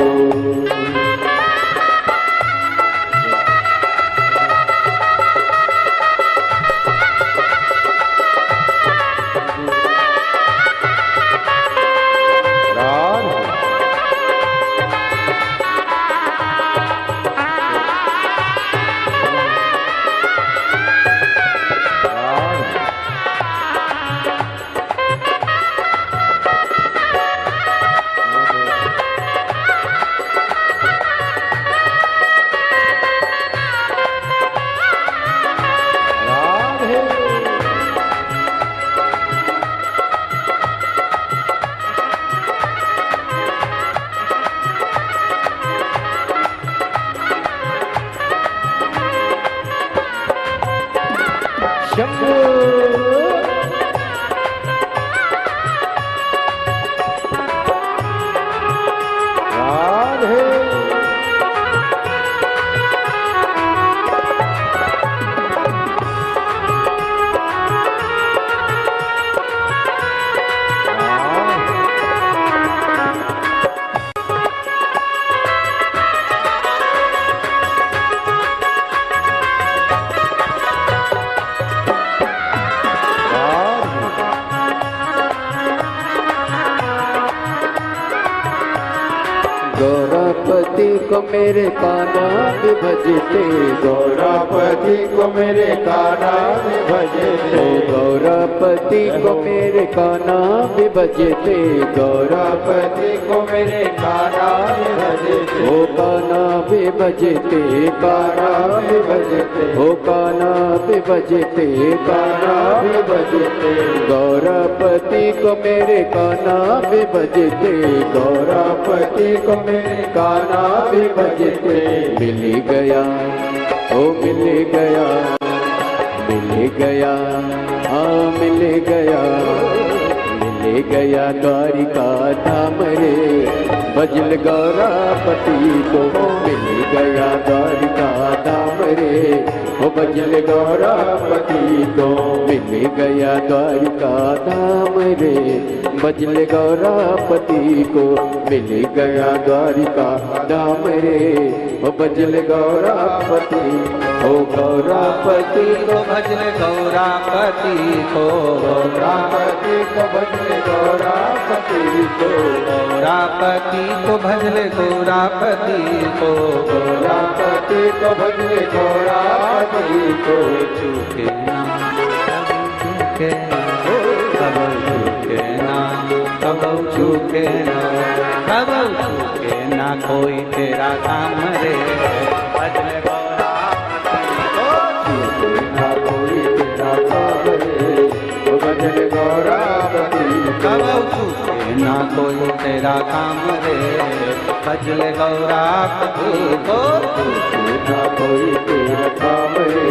Speaker 2: गौरापति को मेरे कान्हा भी भजते,
Speaker 3: गौरापति को मेरे कान्हा भी भजते,
Speaker 2: गौरापति को मेरे कान्हा भी भजते,
Speaker 3: गौरापति को मेरे कान्हा भी भजते,
Speaker 2: ओ कान्हा भी भजते, कान्हा भी भजते, ओ कान्हा भी भजते, कान्हा भी भजते, गौरापति को मेरे कान्हा भी भजते, गौरापति को मेरे कान्हा भी भजते। मिल गया, ओ मिल गया, मिल गया, हाँ मिल गया, मिल गया द्वारिका धाम रे, बजल गौरापति को मिल गया द्वारिका धाम रे, ओ बजल गौरापति को मिल गया द्वारिका धाम रे, बजल गौरापति को मिल गया द्वारिका धाम रे, ओ बजल गौरापति, ओ गौरापति
Speaker 1: को भजल गौरापति को,
Speaker 2: गौरापति को भजल गौरापति को,
Speaker 1: गौरापति को भजल गौरापति को,
Speaker 2: गौरापति को भजल गौरापति को।
Speaker 1: चूके ना चूके ना, कब चूके ना, कब चूके ना कोई तेरा काम रे, भजल गौरापति को
Speaker 2: चूके ना कोई तेरा काम रे, ओ भजल गौरापति
Speaker 1: कब चूके ना कोई तेरा काम रे, भजल गौरापति को
Speaker 2: चूके ना कोई तेरा काम रे,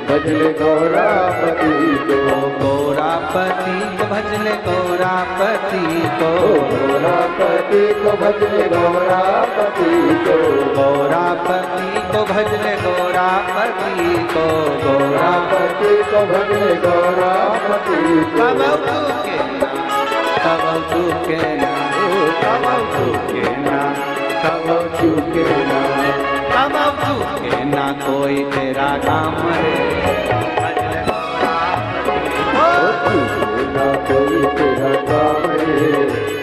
Speaker 2: भजल गौरापति को।
Speaker 1: गौरापति को भजल गौरापति को,
Speaker 2: गौरापति को भजल गौरापति को,
Speaker 1: गौरापति को भजल गौरापति को,
Speaker 2: गौरापति को भजल गौरापति को।
Speaker 1: कब चूके ना, कब चूके ना, कब चूके ना, कब चूके ना कोई तेरा काम रे, भजल
Speaker 2: कोई तेरा काम रे,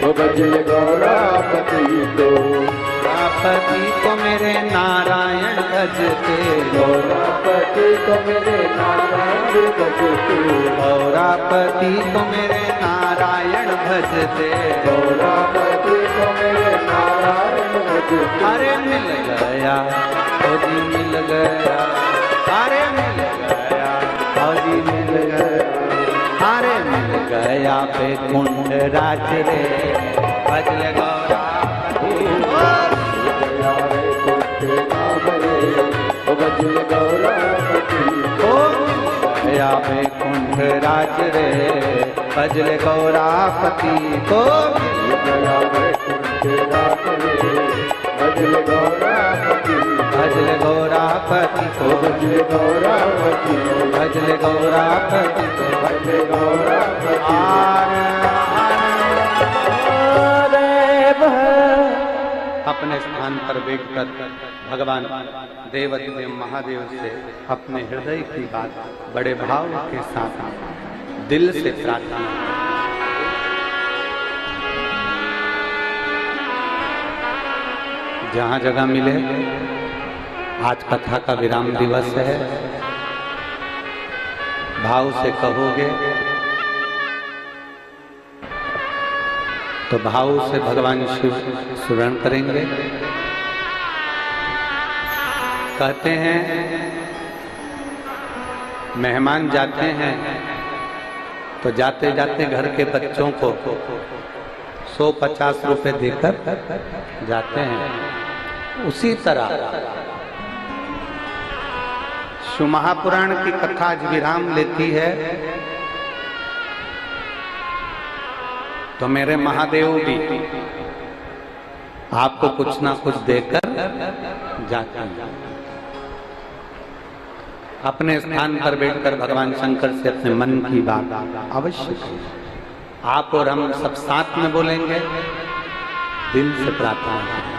Speaker 2: ओ भजल गौरापति को।
Speaker 1: गौरापति को मेरे नारायण भजते,
Speaker 2: गौरापति को मेरे नारायण भजते,
Speaker 1: गौरापति को मेरे नारायण भजते,
Speaker 2: गौरापति को मेरे नारायण भजते,
Speaker 1: अरे मिल गया फौजी मिल गया, अरे मिल गया फौजी मिल गया, अरे मिल गया बैकुंठ राज रे भजल गौरा
Speaker 2: भजल गौरापति।
Speaker 1: गया बैकुंठ राज रे भजल गौरापति को
Speaker 2: गया बैकुंठ राज रे भजल गौरापति।
Speaker 1: भजल गौरापति को
Speaker 2: भजल गौरापति।
Speaker 1: भजल गौरापति को
Speaker 2: भजल गौरापति।
Speaker 1: अपने स्थान पर बैठकर भगवान देवाधिदेव महादेव से अपने हृदय की बात बड़े भाव के साथ दिल से प्रार्थना। जहाँ जगह मिले, आज कथा का विराम दिवस है, भाव से कहोगे तो भाव से भगवान शिव स्मरण करेंगे। कहते हैं मेहमान जाते हैं तो जाते जाते घर के बच्चों को 150 रुपए देकर जाते हैं। उसी तरह शिव महापुराण की कथा आज विराम लेती है तो मेरे महादेव भी आपको कुछ ना कुछ देकर जाते हैं। अपने स्थान पर बैठकर भगवान शंकर से अपने मन की बात अवश्य करें। आप और हम सब साथ में बोलेंगे, दिल से प्रार्थना करें।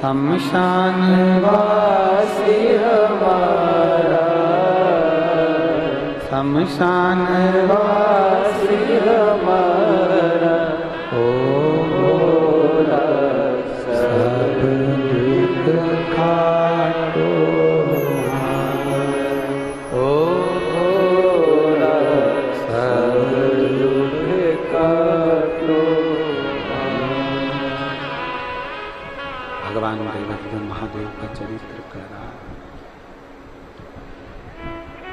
Speaker 1: शमशान वासी हमारा, शमशान वासी हमारा, ओ भोला सब दुख काटो हमारा, ओ भोला सब दुख काटो। भगवान देवाधिदेव महादेव का चरित्र करा,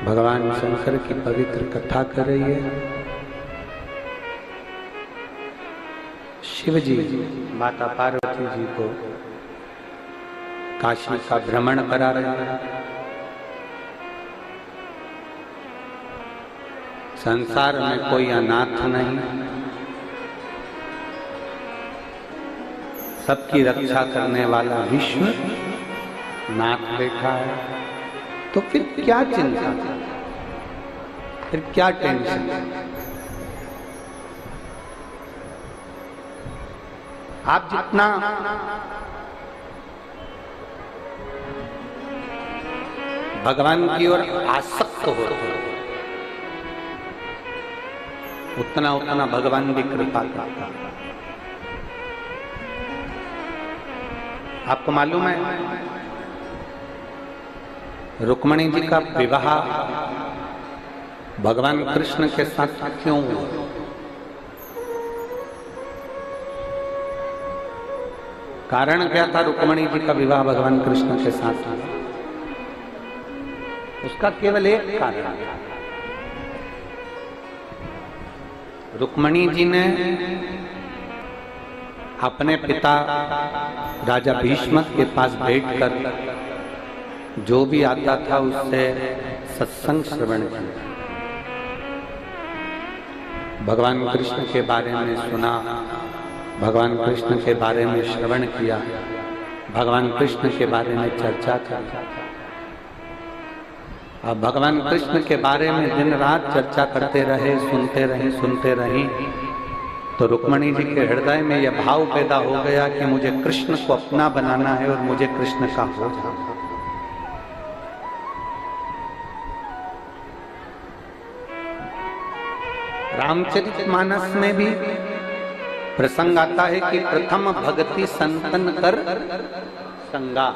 Speaker 1: भगवान शंकर की पवित्र कथा कर रही है। शिव जी माता पार्वती जी को काशी का भ्रमण करा रहे हैं। संसार में कोई अनाथ नहीं, सबकी रक्षा करने वाला विश्व नाथ बैठा है, तो फिर क्या चिंता, फिर क्या टेंशन। आप जितना भगवान की ओर आसक्त होते हो, उतना उतना भगवान भी कृपा करता है। आपको मालूम है रुक्मणी जी का विवाह भगवान कृष्ण के साथ क्यों हुआ? कारण क्या था रुक्मणी जी का विवाह भगवान कृष्ण के साथ हुआ? उसका केवल एक कारण था। रुक्मणी जी ने अपने पिता राजा भीष्म के पास बैठकर जो भी आता था उससे सत्संग श्रवण किया, भगवान कृष्ण के बारे में सुना, भगवान कृष्ण के बारे में श्रवण किया, भगवान कृष्ण के बारे में चर्चा की। अब भगवान कृष्ण के बारे में दिन रात चर्चा करते रहे, सुनते रहे, तो रुक्मणी जी के हृदय में यह भाव पैदा हो गया कि मुझे कृष्ण को अपना बनाना है और मुझे कृष्ण का हो जाना। रामचरितमानस में भी प्रसंग आता है कि प्रथम भक्ति संतन कर संगा,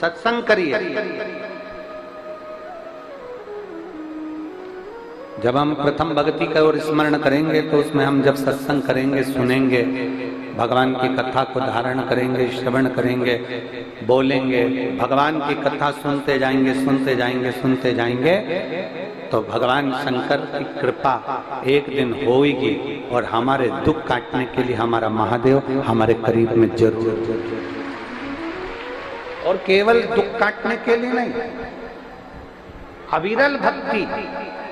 Speaker 1: सत्संग करिए। जब हम प्रथम भक्ति का और स्मरण करेंगे तो उसमें हम जब सत्संग करेंगे, सुनेंगे, भगवान की कथा को धारण करेंगे, श्रवण करेंगे, बोलेंगे, भगवान की कथा सुनते जाएंगे, तो भगवान शंकर की कृपा एक दिन होगी और हमारे दुख काटने के लिए हमारा महादेव हमारे करीब में जरूर, और केवल दुख काटने के लिए नहीं, अविरल भक्ति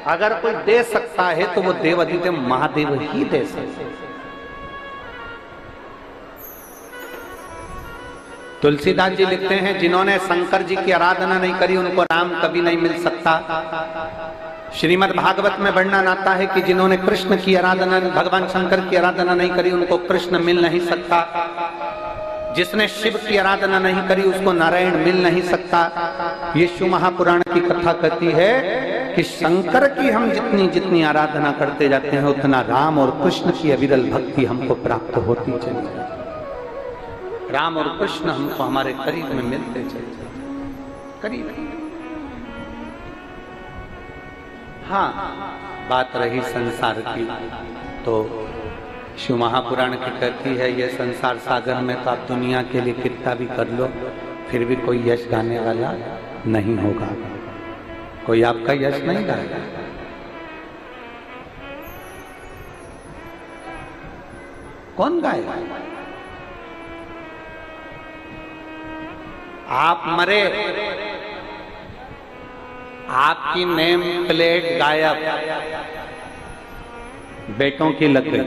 Speaker 1: अगर कोई दे सकता है तो वो देवाधिदेव महादेव ही दे सकते। तुलसीदास जी लिखते हैं जिन्होंने शंकर जी की आराधना नहीं करी उनको राम कभी नहीं मिल सकता। श्रीमद् भागवत में वर्णन आता है कि जिन्होंने कृष्ण की आराधना, भगवान शंकर की आराधना नहीं करी उनको कृष्ण मिल नहीं सकता। जिसने शिव की आराधना नहीं करी उसको नारायण मिल नहीं सकता। ये शिव महापुराण की कथा कहती है कि शंकर की हम जितनी जितनी आराधना करते जाते हैं उतना राम और कृष्ण की अविरल भक्ति हमको प्राप्त होती चली जाती। राम और कृष्ण हमको हमारे करीब में मिलते चले जाते, करीब। हाँ, बात रही संसार की, तो शिव महापुराण की कहती है ये संसार सागर में तो आप दुनिया के लिए कितना भी कर लो फिर भी कोई यश गाने वाला नहीं होगा, कोई आपका यश नहीं गाएगा। कौन गाएगा? आप मरे, आपकी नेम प्लेट गायब, बेटों की लग गई,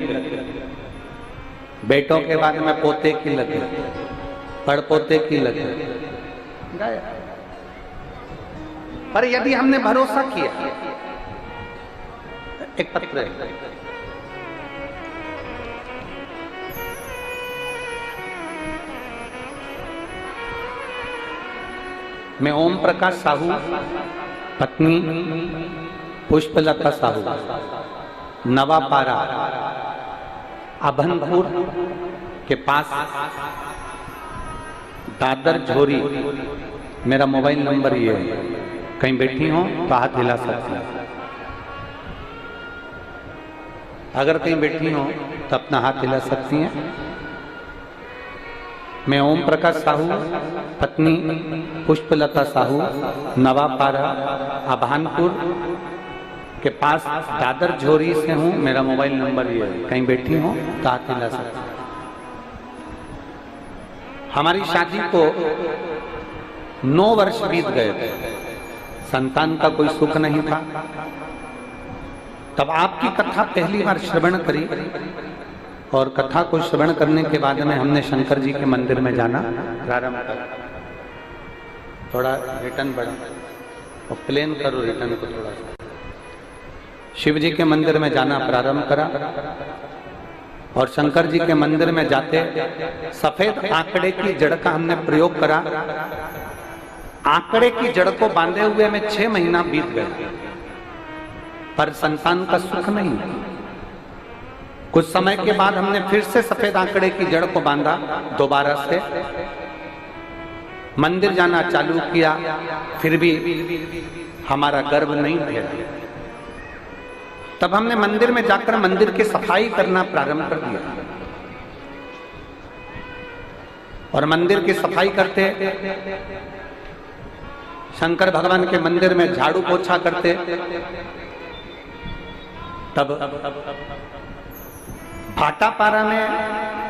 Speaker 1: बेटों के बाद में पोते की लग गई, पड़पोते की लग गई, गायब। पर यदि हमने भरोसा किया, एक पत्र है, मैं ओम प्रकाश साहू, पत्नी पुष्पलता साहू, नवापारा अभनपुर के पास दादर झोरी, मेरा मोबाइल नंबर ये है, कहीं बैठी हो तो हाथ हिला सकती हैं। अगर कहीं बैठी हो तो अपना हाथ हिला सकती हैं। मैं ओम प्रकाश साहू, पत्नी पुष्पलता साहू, नवापारा अभानपुर के पास दादर झोरी से हूँ। मेरा मोबाइल नंबर ये है, कहीं बैठी हो तो हाथ हिला सकती हैं। हमारी शादी को 9 वर्ष बीत गए थे, संतान का कोई सुख नहीं था। तब आपकी कथा पहली बार श्रवण करी और कथा को श्रवण करने के बाद में हमने शंकर जी के मंदिर में जाना प्रारंभ करा। थोड़ा रिटर्न बढ़ा और प्लेन करो रिटर्न को थोड़ा सा। शिव जी के मंदिर में जाना प्रारंभ करा और शंकर जी के मंदिर में जाते सफेद आंकड़े की जड़ का हमने प्रयोग करा। आंकड़े की जड़ को बांधे हुए में 6 महीना बीत गए, पर संतान का सुख नहीं। कुछ समय के बाद हमने फिर से सफेद आंकड़े की जड़ को बांधा, दोबारा से मंदिर जाना चालू किया, फिर भी हमारा गर्भ नहीं फैला। तब हमने मंदिर में जाकर मंदिर की सफाई करना प्रारंभ कर दिया और मंदिर की सफाई करते, शंकर भगवान के मंदिर में झाड़ू पोछा करते। तब भाटापारा में,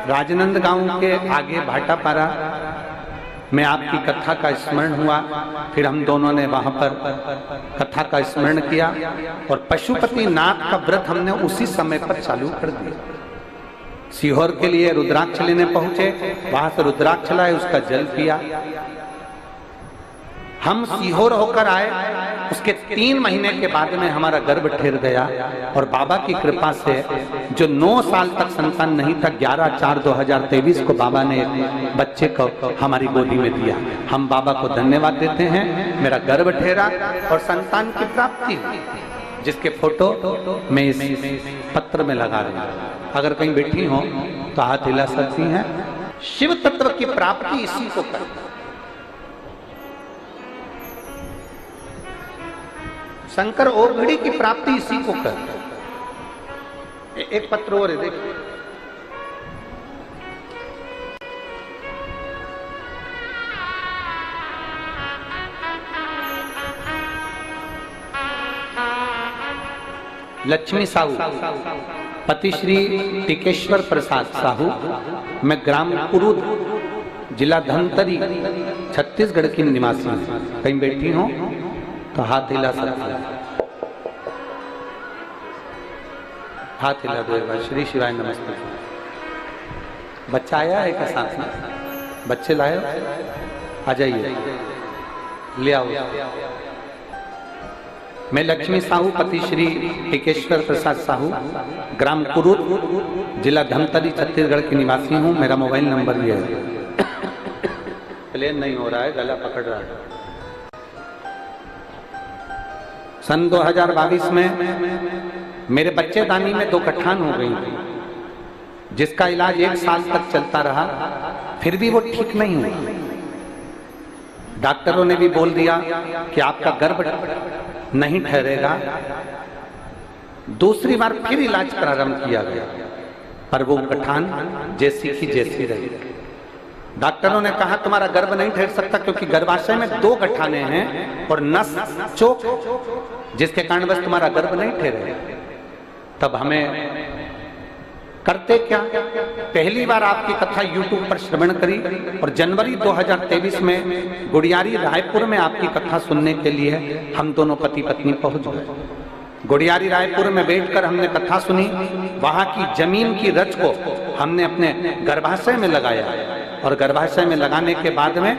Speaker 1: राजनंद गांव के आगे भाटापारा में आपकी कथा का स्मरण हुआ। फिर हम दोनों ने वहां पर कथा का स्मरण किया और पशुपति नाथ का व्रत हमने उसी समय पर चालू कर दिया। सीहोर के लिए रुद्राक्ष लेने पहुंचे, वहां से रुद्राक्ष लाए, उसका जल पिया। हम सीहोर होकर आए, उसके 3 महीने के बाद में हमारा गर्भ ठहर गया और बाबा की कृपा से जो 9 साल तक संतान नहीं था, 11/4/2023 को बाबा ने एक बच्चे को हमारी गोदी में दिया। हम बाबा को धन्यवाद देते हैं। मेरा गर्भ ठहरा और संतान की प्राप्ति हुई, जिसके फोटो मैं इस पत्र में लगा रही हूं। अगर कहीं बैठी हो तो हाथ हिला सकती हैं। शिव तत्व की प्राप्ति इसी को करता। शंकर ओघड़ी की प्राप्ति इसी को कर। एक पत्र और है, देखो। लक्ष्मी साहू, पति श्री टिकेश्वर प्रसाद साहू, मैं ग्राम कुरुद, जिला धमतरी, छत्तीसगढ़ की निवासी हूं। कहीं बैठी हो तो हाथ हिला सकते हैं। हाथ हिला दो एक बार। श्री शिवाय नमस्ते। बच्चा आया है क्या साथ में? बच्चे लाए? आ जाइए, ले आओ। मैं लक्ष्मी साहू, पति श्री टिकेश्वर प्रसाद साहू, ग्राम कुरुद, जिला धमतरी, छत्तीसगढ़ की निवासी हूँ। मेरा मोबाइल नंबर भी है। प्लेन नहीं हो रहा है, गला पकड़ रहा है। सन 2022 में मेरे बच्चेदानी में 2 गठान हो गई थी, जिसका इलाज 1 साल तक चलता रहा, फिर भी वो ठीक नहीं हुई। डॉक्टरों ने भी बोल दिया कि आपका गर्भ नहीं ठहरेगा। दूसरी बार फिर इलाज प्रारंभ किया गया, पर वो गठान जैसी की जैसी रही। डॉक्टरों ने कहा तुम्हारा गर्भ नहीं ठहर सकता, क्योंकि गर्भाशय में 2 गठाने हैं और नस चोक, जिसके कारण बस तुम्हारा गर्भ नहीं ठहरे। तब हमें करते क्या, पहली बार आपकी कथा YouTube पर श्रवण करी और जनवरी 2023 में गुड़ियारी रायपुर में आपकी कथा सुनने के लिए हम दोनों पति पत्नी पहुंच गए। गुड़ियारी रायपुर में बैठकर हमने कथा सुनी। वहां की जमीन की रच को हमने अपने गर्भाशय में लगाया और गर्भाशय में लगाने के बाद में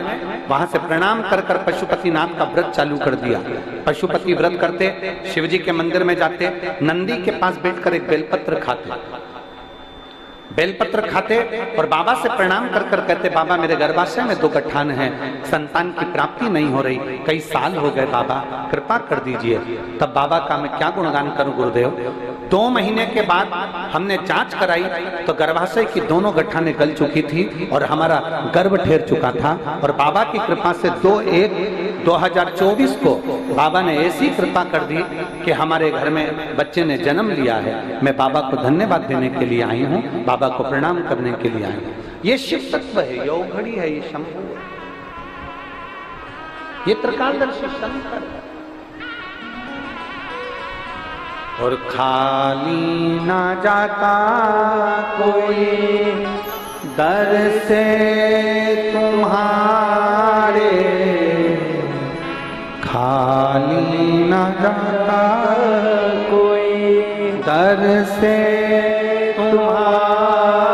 Speaker 1: वहां से प्रणाम कर कर पशुपति नाथ का व्रत चालू कर दिया। पशुपति व्रत करते, शिव जी के मंदिर में जाते, नंदी के पास बैठकर एक बेलपत्र खाते, बेलपत्र खाते और बाबा से प्रणाम कर कर कहते, बाबा मेरे गर्भाशय में 2 गठान हैं, संतान की प्राप्ति नहीं हो रही, कई साल हो गए, बाबा कृपा कर दीजिए। तब बाबा का मैं क्या गुणगान करूं गुरुदेव। 2 महीने के बाद हमने जांच कराई तो गर्भाशय की दोनों गठाने गल चुकी थी और हमारा गर्भ ठहर चुका था। और बाबा की कृपा से 2/1/2024 को बाबा ने ऐसी कृपा कर दी कि हमारे घर में बच्चे ने जन्म लिया है। मैं बाबा को धन्यवाद देने के लिए आई हूँ, बाबा को प्रणाम करने के लिए आई हूँ। ये शिव तत्व है, ये औघड़ी है, ये शंभु है, ये त्रिकालदर्शी शंकर है। और खाली ना जाता कोई दर से तुम्हारे, खाली ना जाता कोई दर से तुम्हारे,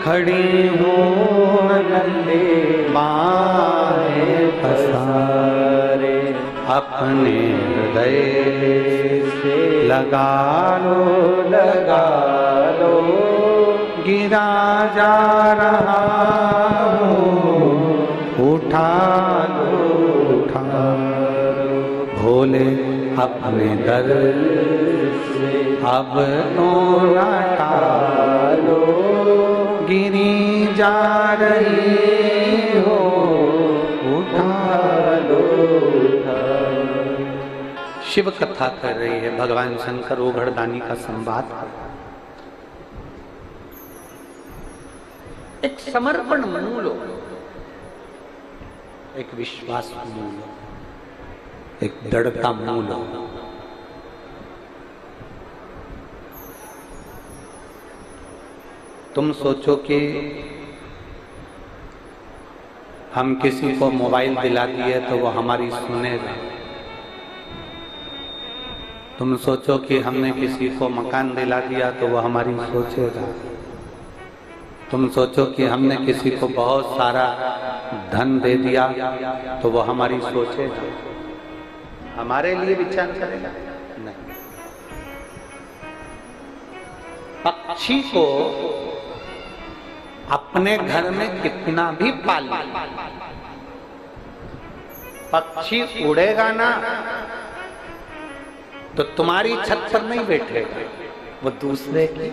Speaker 1: खड़ी हूँ नन्हे बाहें पसारे, अपने हृदय से लगा लो गिरा जा रहा हूँ, उठा लो भोले अपने दर से अब तो टालो, गिरी जा रही हो, उठा लो। शिव कथा कर रही है भगवान शंकर ओघड़दानी का संवाद। एक समर्पण मूल, एक विश्वास मूल, एक दृढ़ता मूल। तुम सोचो कि हम किसी को मोबाइल दिला दिए तो वो हमारी सुनेगा। तुम सोचो कि हमने किसी को मकान दिला दिया तो वो हमारी सोचेगा। तुम सोचो कि हमने किसी को बहुत सारा धन दे दिया तो वो हमारी सोचेगा, हमारे लिए विचार करेगा? नहीं। पक्षी को अपने घर में कितना भी पाल, पक्षी उड़ेगा ना तो तुम्हारी छत पर नहीं बैठेगा, वो दूसरे की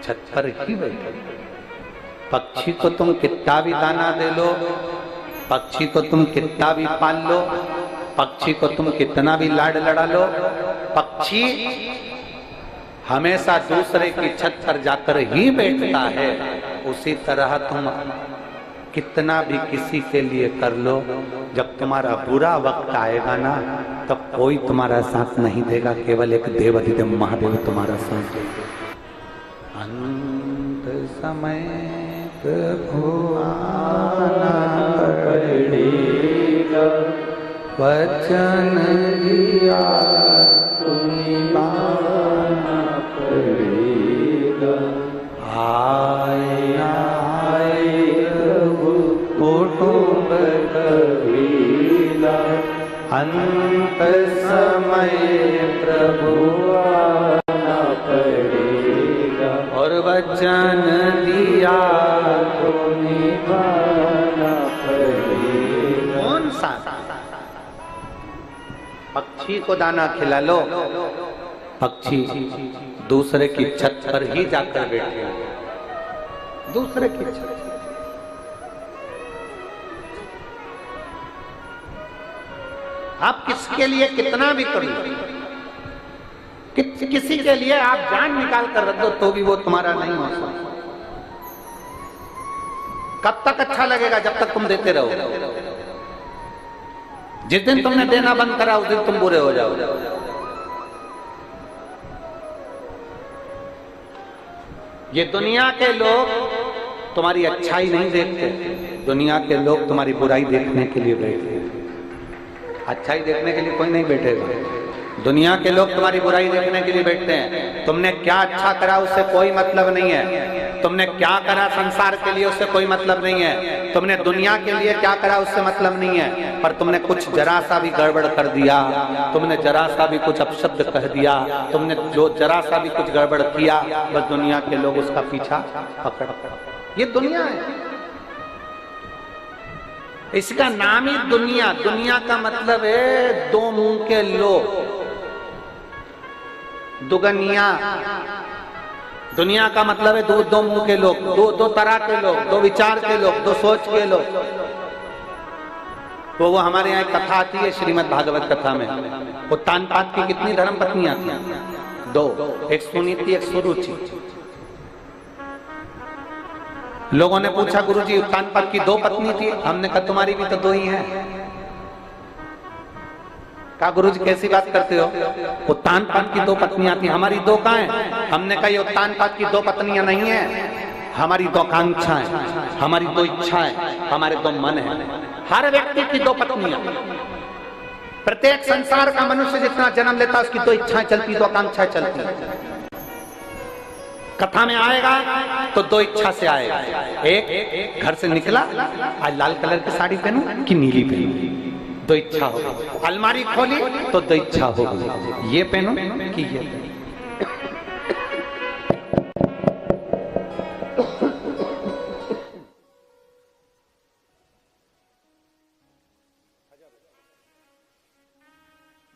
Speaker 1: छत पर ही बैठेगा। पक्षी को तुम कितना भी दाना दे लो, पक्षी को तुम कितना भी पाल लो, पक्षी को तुम कितना भी लाड लड़ा लो, पक्षी हमेशा दूसरे की छत पर जाकर ही बैठता है। उसी तरह तुम कितना भी किसी के लिए कर लो, जब तुम्हारा बुरा वक्त आएगा ना तब कोई तुम्हारा साथ नहीं देगा, केवल एक देवाधिदेव महादेव तुम्हारा साथ देगा। अंत समय प्रभु आना पड़ेगा, वचन दिया निभाना पड़ेगा। आए प्रभु कुटुंब कबीला, अंत समय प्रभु आना पड़ेगा, और वचन दिया तो निभाना पड़ेगा। कौन सा? पक्षी को दाना खिला लो, पक्षी दूसरे की छत पर ही जाकर बैठे, दूसरे की छत। आप किसके लिए कितना भी कर लो, किसी के लिए आप जान निकाल कर रख दो तो भी वो तुम्हारा नहीं हो सकता। कब तक अच्छा लगेगा? जब तक तुम देते रहो। जिस दिन तुमने देना बंद करा उस दिन तुम बुरे हो जाओ। ये दुनिया के लोग तुम्हारी अच्छाई नहीं देखते, दुनिया के लोग तुम्हारी बुराई देखने के लिए बैठते हैं। अच्छाई देखने के लिए कोई नहीं बैठेगा। दुनिया के लोग तुम्हारी बुराई देखने के लिए बैठते हैं। तुमने क्या अच्छा करा उससे कोई मतलब नहीं है, तुमने क्या करा संसार के लिए उससे कोई मतलब नहीं है, तुमने दुनिया के लिए क्या करा उससे मतलब नहीं है। पर तुमने कुछ जरा सा भी गड़बड़ कर दिया, तुमने जरा सा भी कुछ अपशब्द कह दिया, तुमने जो जरा सा भी कुछ गड़बड़ किया, बस दुनिया के लोग उसका पीछा पकड़। ये दुनिया है, इसका नाम ही दुनिया। दुनिया का मतलब है दो मुंह के लोग, दुगनिया। दुनिया का मतलब है दो मुंह के लोग, दो तरह के लोग, दो विचार के लोग, दो सोच के लोग। तो वो हमारे यहाँ कथा आती है श्रीमद् भागवत कथा में, उत्तानपाद की कितनी धर्म पत्नियां थी? दो, एक सुनीति एक सुरुचि। लोगों ने पूछा गुरुजी उत्तानपाद की दो पत्नी थी, हमने कहा तुम्हारी भी तो दो ही हैं। कहा गुरुजी कैसी बात करते हो, उत्तानपाद की दो पत्नियां थी, हमारी दो कहाँ हैं? हमने कहा ये उत्तानपाद की दो पत्नियां नहीं है, हमारी दो आकांक्षाएं, हमारी दो इच्छाएं, हमारे दो मन है। हर व्यक्ति की दो पत्नियां, प्रत्येक संसार का मनुष्य जितना जन्म लेता है उसकी दो इच्छाएं चलती, दो आकांक्षाएं चलती। कथा में आएगा तो दो इच्छा से आएगा। एक, घर से निकला आज लाल कलर की साड़ी पहनूं कि नीली पहनूं, दो इच्छा हो गई। अलमारी खोली तो दो इच्छा हो गई, ये पहनूं कि ये पहनूं।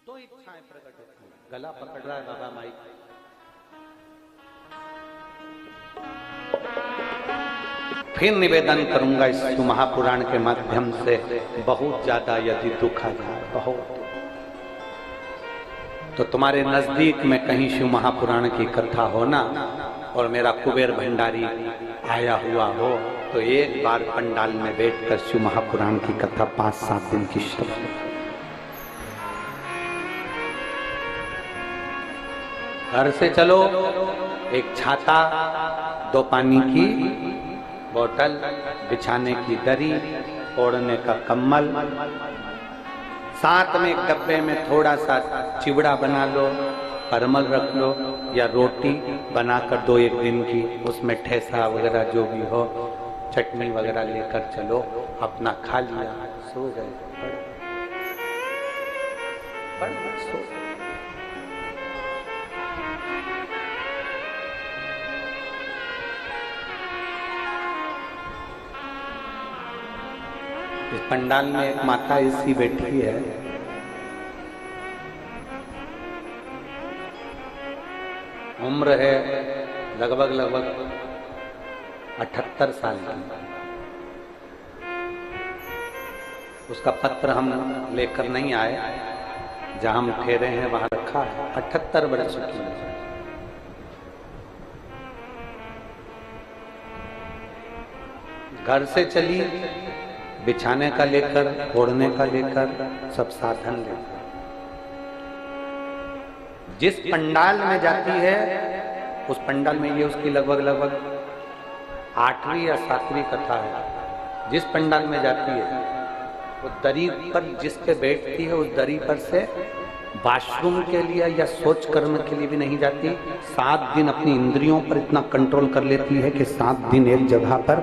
Speaker 1: दो इच्छाएं प्रकट होती हैं। गला पकड़ रहा है बाबा माइक। फिर निवेदन करूंगा इस महापुराण के माध्यम से, बहुत ज्यादा यदि दुख आ जाए बहुत, तो तुम्हारे नजदीक में कहीं शिव महापुराण की कथा हो ना, और मेरा कुबेर भंडारी आया हुआ हो, तो एक बार पंडाल में बैठकर शिव महापुराण की कथा 5-7 दिन की श्रवण। घर से चलो, एक छाता, 2 पानी की बोतल, बिछाने की दरी, ओढ़ने का कम्बल, साथ में एक डब्बे में थोड़ा सा चिवड़ा बना लो, परमल रख लो, या रोटी बनाकर दो 1 दिन की, उसमें ठेसा वगैरह जो भी हो, चटनी वगैरह लेकर चलो, अपना खा लिया, सो गए, सो। इस पंडाल में एक माता ऐसी बैठी है, उम्र है लगभग 78 साल की। उसका पत्र हम लेकर नहीं आए, जहां हम ठहरे हैं वहां रखा है। 78 वर्ष की है। घर से चली, बिछाने का लेकर, ओढ़ने का लेकर, सब साधन लेकर जिस पंडाल में जाती है, उस पंडाल में ये उसकी लगभग 8वीं या 7वीं कथा है। जिस पंडाल में जाती है, वो दरी पर जिस पे बैठती है, उस दरी पर से वॉशरूम के लिए या सोच कर्म के लिए भी नहीं जाती। 7 दिन अपनी इंद्रियों पर इतना कंट्रोल कर लेती है कि 7 दिन एक जगह पर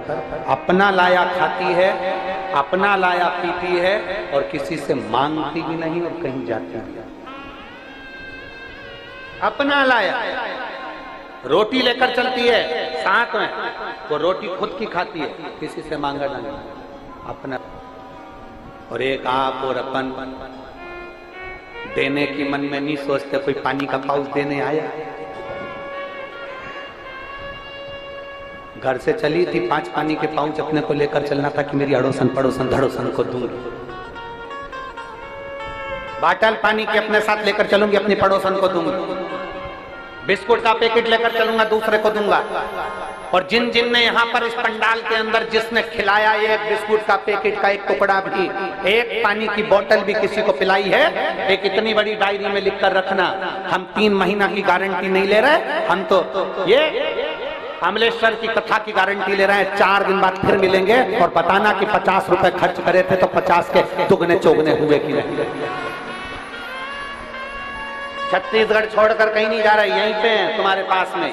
Speaker 1: अपना लाया खाती है, अपना लाया पीती है, और किसी से मांगती भी नहीं और कहीं जाती भी नहीं। अपना लाया, रोटी लेकर चलती है साथ में, वो रोटी खुद की खाती है, किसी से मांगा नहीं, अपना। और एक आप और अपन देने की मन में नहीं सोचते, कोई पानी का पाउच देने आया। घर से चली थी, 5 पानी के पाउच अपने को लेकर चलना था कि मेरी अड़ोसन पड़ोसन धड़ोसन को दूंगी। बाटल पानी की अपने साथ लेकर चलूंगी, अपनी पड़ोसन को दूंगी। बिस्कुट का पैकेट लेकर चलूंगा, दूसरे को दूंगा। और जिन जिन ने यहाँ पर इस पंडाल के अंदर जिसने खिलाया, एक बिस्कुट का पैकेट का एक टुकड़ा भी, एक पानी की बोतल भी किसी को पिलाई है, एक इतनी बड़ी डायरी में लिखकर रखना। हम 3 महीना की गारंटी नहीं ले रहे, हम तो ये अमलेश्वर की कथा की गारंटी ले रहे हैं। 4 दिन बाद फिर मिलेंगे और बताना कि 50 रुपए खर्च करे थे तो 50 के दुगने चौगने हुए कि नहीं। छत्तीसगढ़ छोड़कर कहीं नहीं जा रहा, यहीं पे तुम्हारे पास में,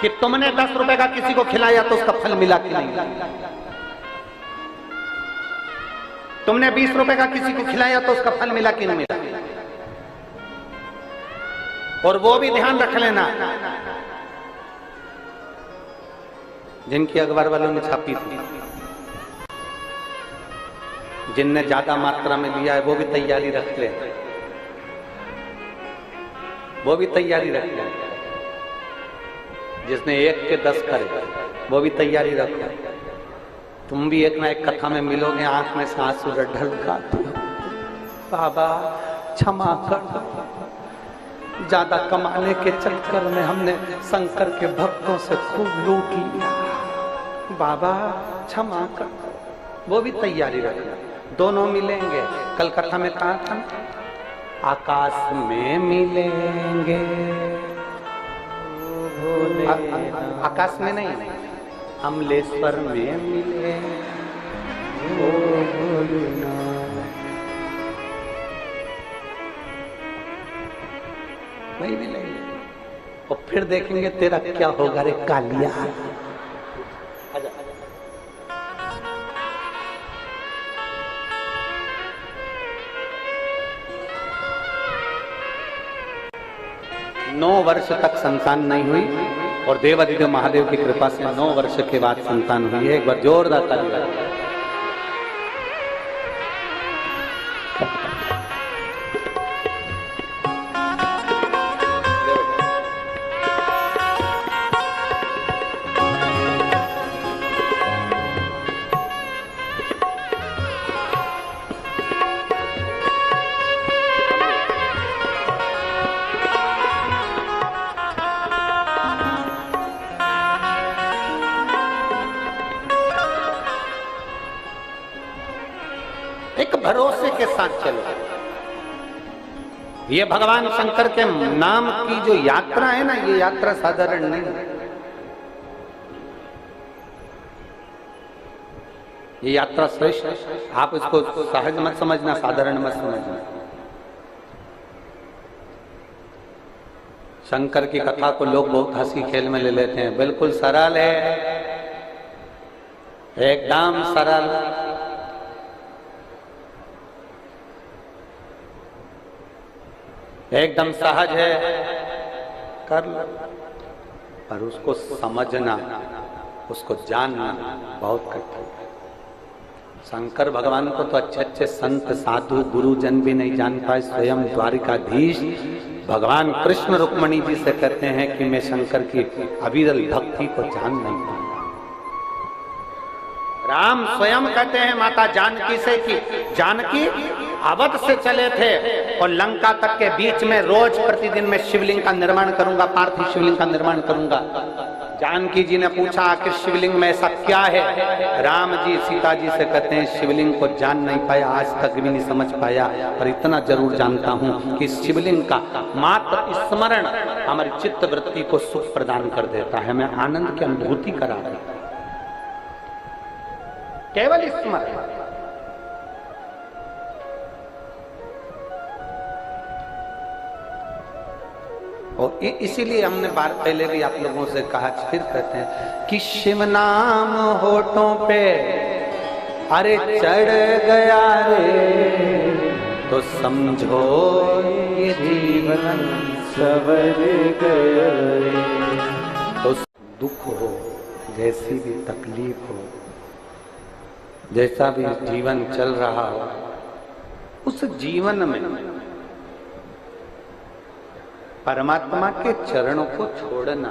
Speaker 1: कि तुमने 10 रुपए का किसी को खिलाया तो उसका फल मिला कि नहीं। तुमने 20 रुपए का किसी को खिलाया तो उसका फल मिला कि नहीं मिला। और वो भी ध्यान रख लेना, जिनकी अखबार वालों ने छापी थी, जिनने ज्यादा मात्रा में लिया है, वो भी तैयारी रख ले, वो भी तैयारी रख ले। जिसने 1 के 10 करे, वो भी तैयारी रखो। तुम भी एक ना एक कथा में मिलोगे, आंख में से आंसू ढलका, बाबा क्षमा कर दो, ज्यादा कमाने के चक्कर में हमने शंकर के भक्तों से खूब लूट लिया, बाबा क्षमा कर दो। वो भी तैयारी रखना, दोनों मिलेंगे। कल कथा में कहा था, आकाश में मिलेंगे, आकाश में नहीं, अमलेश्वर में मिले, वही मिलेंगे। और फिर देखेंगे तेरा क्या होगा रे कालिया। नौ वर्ष तक संतान नहीं हुई और देवाधिदेव महादेव की कृपा से 9 वर्ष के बाद संतान हुई है। एक बार जोरदार ताली बजाइए। एक भरोसे के साथ चलो। ये भगवान शंकर के नाम की जो यात्रा है ना, ये यात्रा साधारण नहीं है। ये यात्रा श्रेष्ठ है। आप इसको सहज मत समझना, साधारण मत समझना। शंकर की कथा को लोग बहुत हंसी खेल में ले लेते हैं। बिल्कुल सरल है, एकदम सरल। एकदम सहज है, कर लो। पर उसको समझना, उसको जानना बहुत कठिन है। शंकर भगवान को तो अच्छे अच्छे संत साधु गुरुजन भी नहीं जान पाए। स्वयं द्वारिकाधीश भगवान कृष्ण रुक्मणी जी से कहते हैं कि मैं शंकर की अविरल भक्ति को जान नहीं पाऊंगा। राम स्वयं कहते हैं माता जानकी से कि जानकी अवध से चले थे और लंका तक के बीच में रोज प्रतिदिन मैं शिवलिंग का निर्माण करूंगा, पार्थिव शिवलिंग का निर्माण करूंगा। जानकी जी ने पूछा आखिर शिवलिंग में ऐसा क्या है? राम जी सीता जी से कहते हैं शिवलिंग को जान नहीं पाया, आज तक भी नहीं समझ पाया, पर इतना जरूर जानता हूं कि शिवलिंग का मात्र स्मरण हमारी चित्त वृत्ति को सुख प्रदान कर देता है। मैं आनंद की अनुभूति करा रही, केवल स्मरण। और इसीलिए हमने बार पहले भी आप लोगों से कहा, फिर कहते हैं कि शिव नाम होठों पे अरे चढ़ गया रे, तो समझो ये जीवन
Speaker 3: सवर गया रे।
Speaker 1: तो दुख हो, जैसी भी तकलीफ हो, जैसा भी जीवन चल रहा हो, उस जीवन में परमात्मा के चरणों को छोड़ना।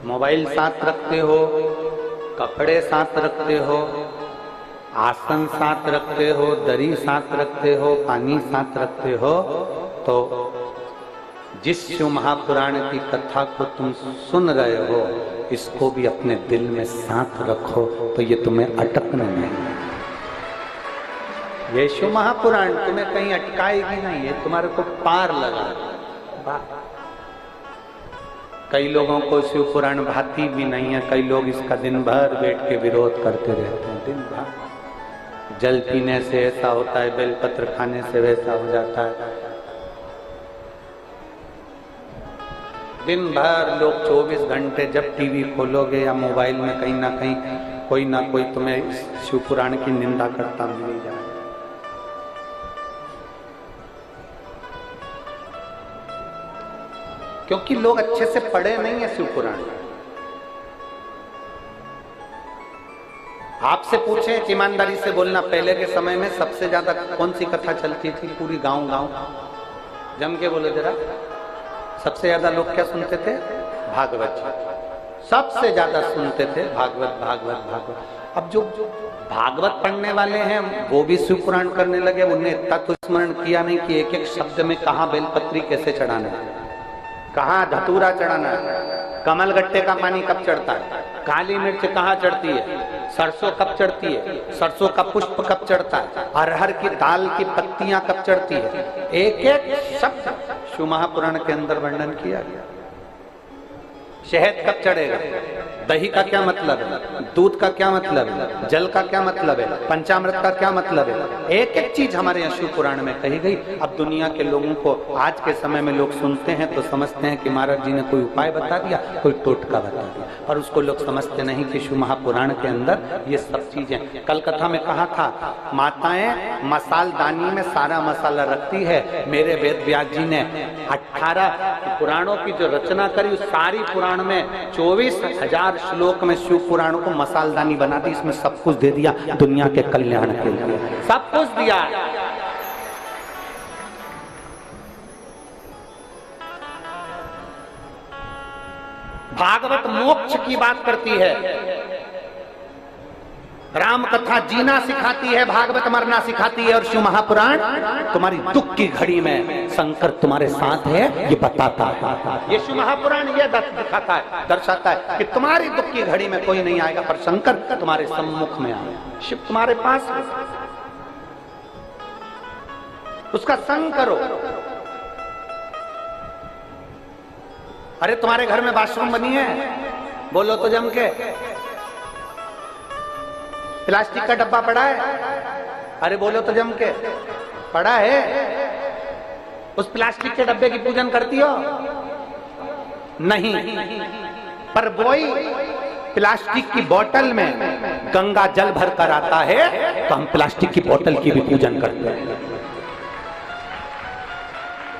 Speaker 1: मोबाइल साथ रखते हो, कपड़े साथ रखते हो, आसन साथ रखते हो, दरी साथ रखते हो, पानी साथ रखते हो, तो जिस शिव महापुराण की कथा को तुम सुन रहे हो, इसको भी अपने दिल में साथ रखो, तो ये तुम्हें अटकना नहीं। ये शिव महापुराण तुम्हें कहीं अटकाएगी नहीं, ये तुम्हारे को पार लगा। कई लोगों को शिव पुराण भाती भी नहीं है। कई लोग इसका दिन भर बैठ के विरोध करते रहते हैं। दिन भर जल पीने से ऐसा होता है, बेलपत्र खाने से वैसा हो जाता है। दिन भर लोग 24 घंटे जब टीवी खोलोगे या मोबाइल में कहीं ना कहीं कोई ना कोई तुम्हें शिव पुराण की निंदा करता मिल जाए। क्योंकि लोग अच्छे से पढ़े नहीं है शिव पुराण। आपसे पूछे ईमानदारी से बोलना, पहले के समय में सबसे ज्यादा कौन सी कथा चलती थी? पूरी गांव जम के बोलो जरा। सबसे ज्यादा लोग क्या सुनते थे? भागवत। सबसे ज्यादा सुनते थे भागवत भागवत भागवत। अब जो भागवत पढ़ने वाले हैं वो भी शिव पुराण करने लगे। उन्हें इतना तो स्मरण किया नहीं कि एक एक शब्द में कहाँ बेलपत्री कैसे चढ़ाना है, कहाँ धतूरा चढ़ाना है, कमल गट्टे का पानी कब चढ़ता है, काली मिर्च कहाँ चढ़ती है, सरसों कब चढ़ती है, सरसों का पुष्प कब चढ़ता है, अरहर की दाल की पत्तियां कब चढ़ती है। एक एक शब्द शिव महापुराण के अंदर वर्णन किया गया। शहद कब चढ़ेगा, दही का क्या मतलब है, दूध का क्या मतलब है, जल का क्या मतलब है, पंचामृत का क्या मतलब है, एक एक चीज हमारे यहाँ शिव पुराण में कही गई। अब दुनिया के लोगों को आज के समय में लोग सुनते हैं तो समझते हैं कि महाराज जी ने कोई उपाय बता दिया, कोई टोटका बता दिया, और उसको लोग समझते नहीं कि शिव महापुराण के अंदर ये सब चीजें। कल कथा में कहा था, माताएं मसालदानी में सारा मसाला रखती है। मेरे वेद व्यास जी ने 18 पुराणों की जो रचना करी, उस सारी पुराण में 24,000 श्लोक में शिव पुराणों को मसालदानी बना दी। इसमें सब कुछ दे दिया दुनिया के कल्याण के लिए, सब कुछ दिया। भागवत मोक्ष की बात करती है, राम कथा जीना सिखाती है, भागवत मरना सिखाती है, और शिव महापुराण तुम्हारी दुख की घड़ी में शंकर तुम्हारे साथ है ये बताता है। ये शिव महापुराण ये दिखाता है, दर्शाता है कि तुम्हारी दुख की घड़ी में कोई नहीं आएगा, पर शंकर तुम्हारे सम्मुख में आएगा, शिव तुम्हारे पास है, उसका संग करो। अरे तुम्हारे घर में बाथरूम बनी है, बोलो तो जम के। प्लास्टिक का डब्बा पड़ा है, अरे बोलो तो जम के, पड़ा है। उस प्लास्टिक के डब्बे की पूजन करती हो? नहीं। पर वही प्लास्टिक की बोतल में गंगा जल भर कर आता है तो हम प्लास्टिक की बोतल की भी पूजन करते हैं।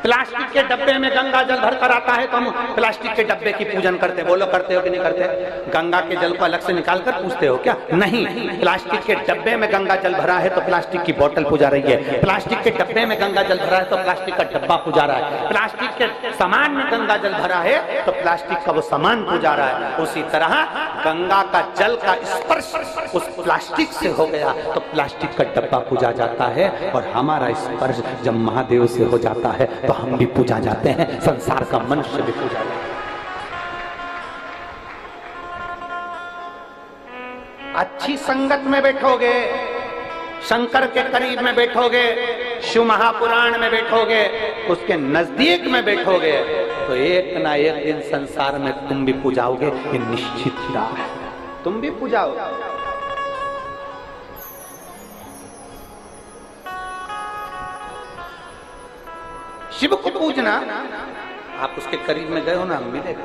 Speaker 1: प्लास्टिक के डब्बे में गंगा जल भर कर आता है तो हम प्लास्टिक के डब्बे की पूजन करते हैं। बोलो करते हो कि नहीं करते? गंगा के जल को अलग से निकाल कर पूछते हो क्या? नहीं। प्लास्टिक के डब्बे में गंगा जल भरा है तो प्लास्टिक की बोतल पूजा रही है, प्लास्टिक के डब्बे में गंगा जल भरा है तो प्लास्टिक का डब्बा पूजा रहा है, प्लास्टिक के सामान में गंगा जल भरा है तो प्लास्टिक का वो सामान पूजा रहा है। उसी तरह गंगा का जल का स्पर्श उस प्लास्टिक से हो गया तो प्लास्टिक का डब्बा पूजा जाता है, और हमारा स्पर्श जब महादेव से हो जाता है तो हम भी पूजा जाते हैं, संसार का मनुष्य भी पूजा जाता है। अच्छी संगत में बैठोगे, शंकर के करीब में बैठोगे, शिव महापुराण में बैठोगे, उसके नजदीक में बैठोगे तो एक ना एक दिन संसार में तुम भी पूजाओगे, ये निश्चित बात है, तुम भी पूजाओगे। शिव को पूजना, आप उसके करीब में गए हो ना, मिलेगा।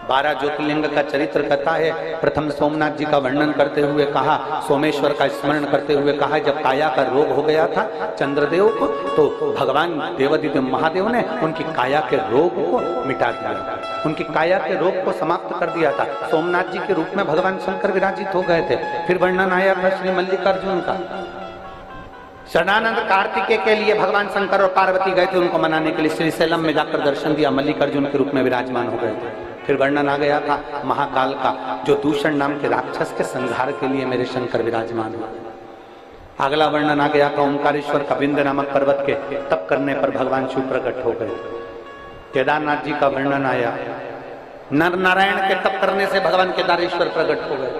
Speaker 1: 12 ज्योतिर्लिंग का चरित्र कथा है। प्रथम सोमनाथ जी का वर्णन करते हुए कहा, सोमेश्वर का स्मरण करते हुए कहा, जब काया का रोग हो गया था चंद्रदेव को, तो भगवान देवादिदेव महादेव ने उनकी काया के रोग को मिटा दिया, उनकी काया के रोग को समाप्त कर दिया था। सोमनाथ जी के रूप में भगवान शंकर विराजित हो गए थे। फिर वर्णन आया था श्री मल्लिकार्जुन का। शरणानंद कार्तिकेय के लिए भगवान शंकर और पार्वती गए थे उनको मनाने के लिए, श्रीशैलम में जाकर दर्शन दिया, मल्लिकार्जुन के रूप में विराजमान हो गए थे। फिर वर्णन आ गया था महाकाल का, जो दूषण नाम के राक्षस के संहार के लिए मेरे शंकर विराजमान हुए। अगला वर्णन आ गया था ओंकारेश्वर का विंध्य नामक पर्वत के तप करने पर भगवान शिव प्रकट हो गए। केदारनाथ जी का वर्णन आया, नर नारायण के तप करने से भगवान केदारेश्वर प्रकट हो गए।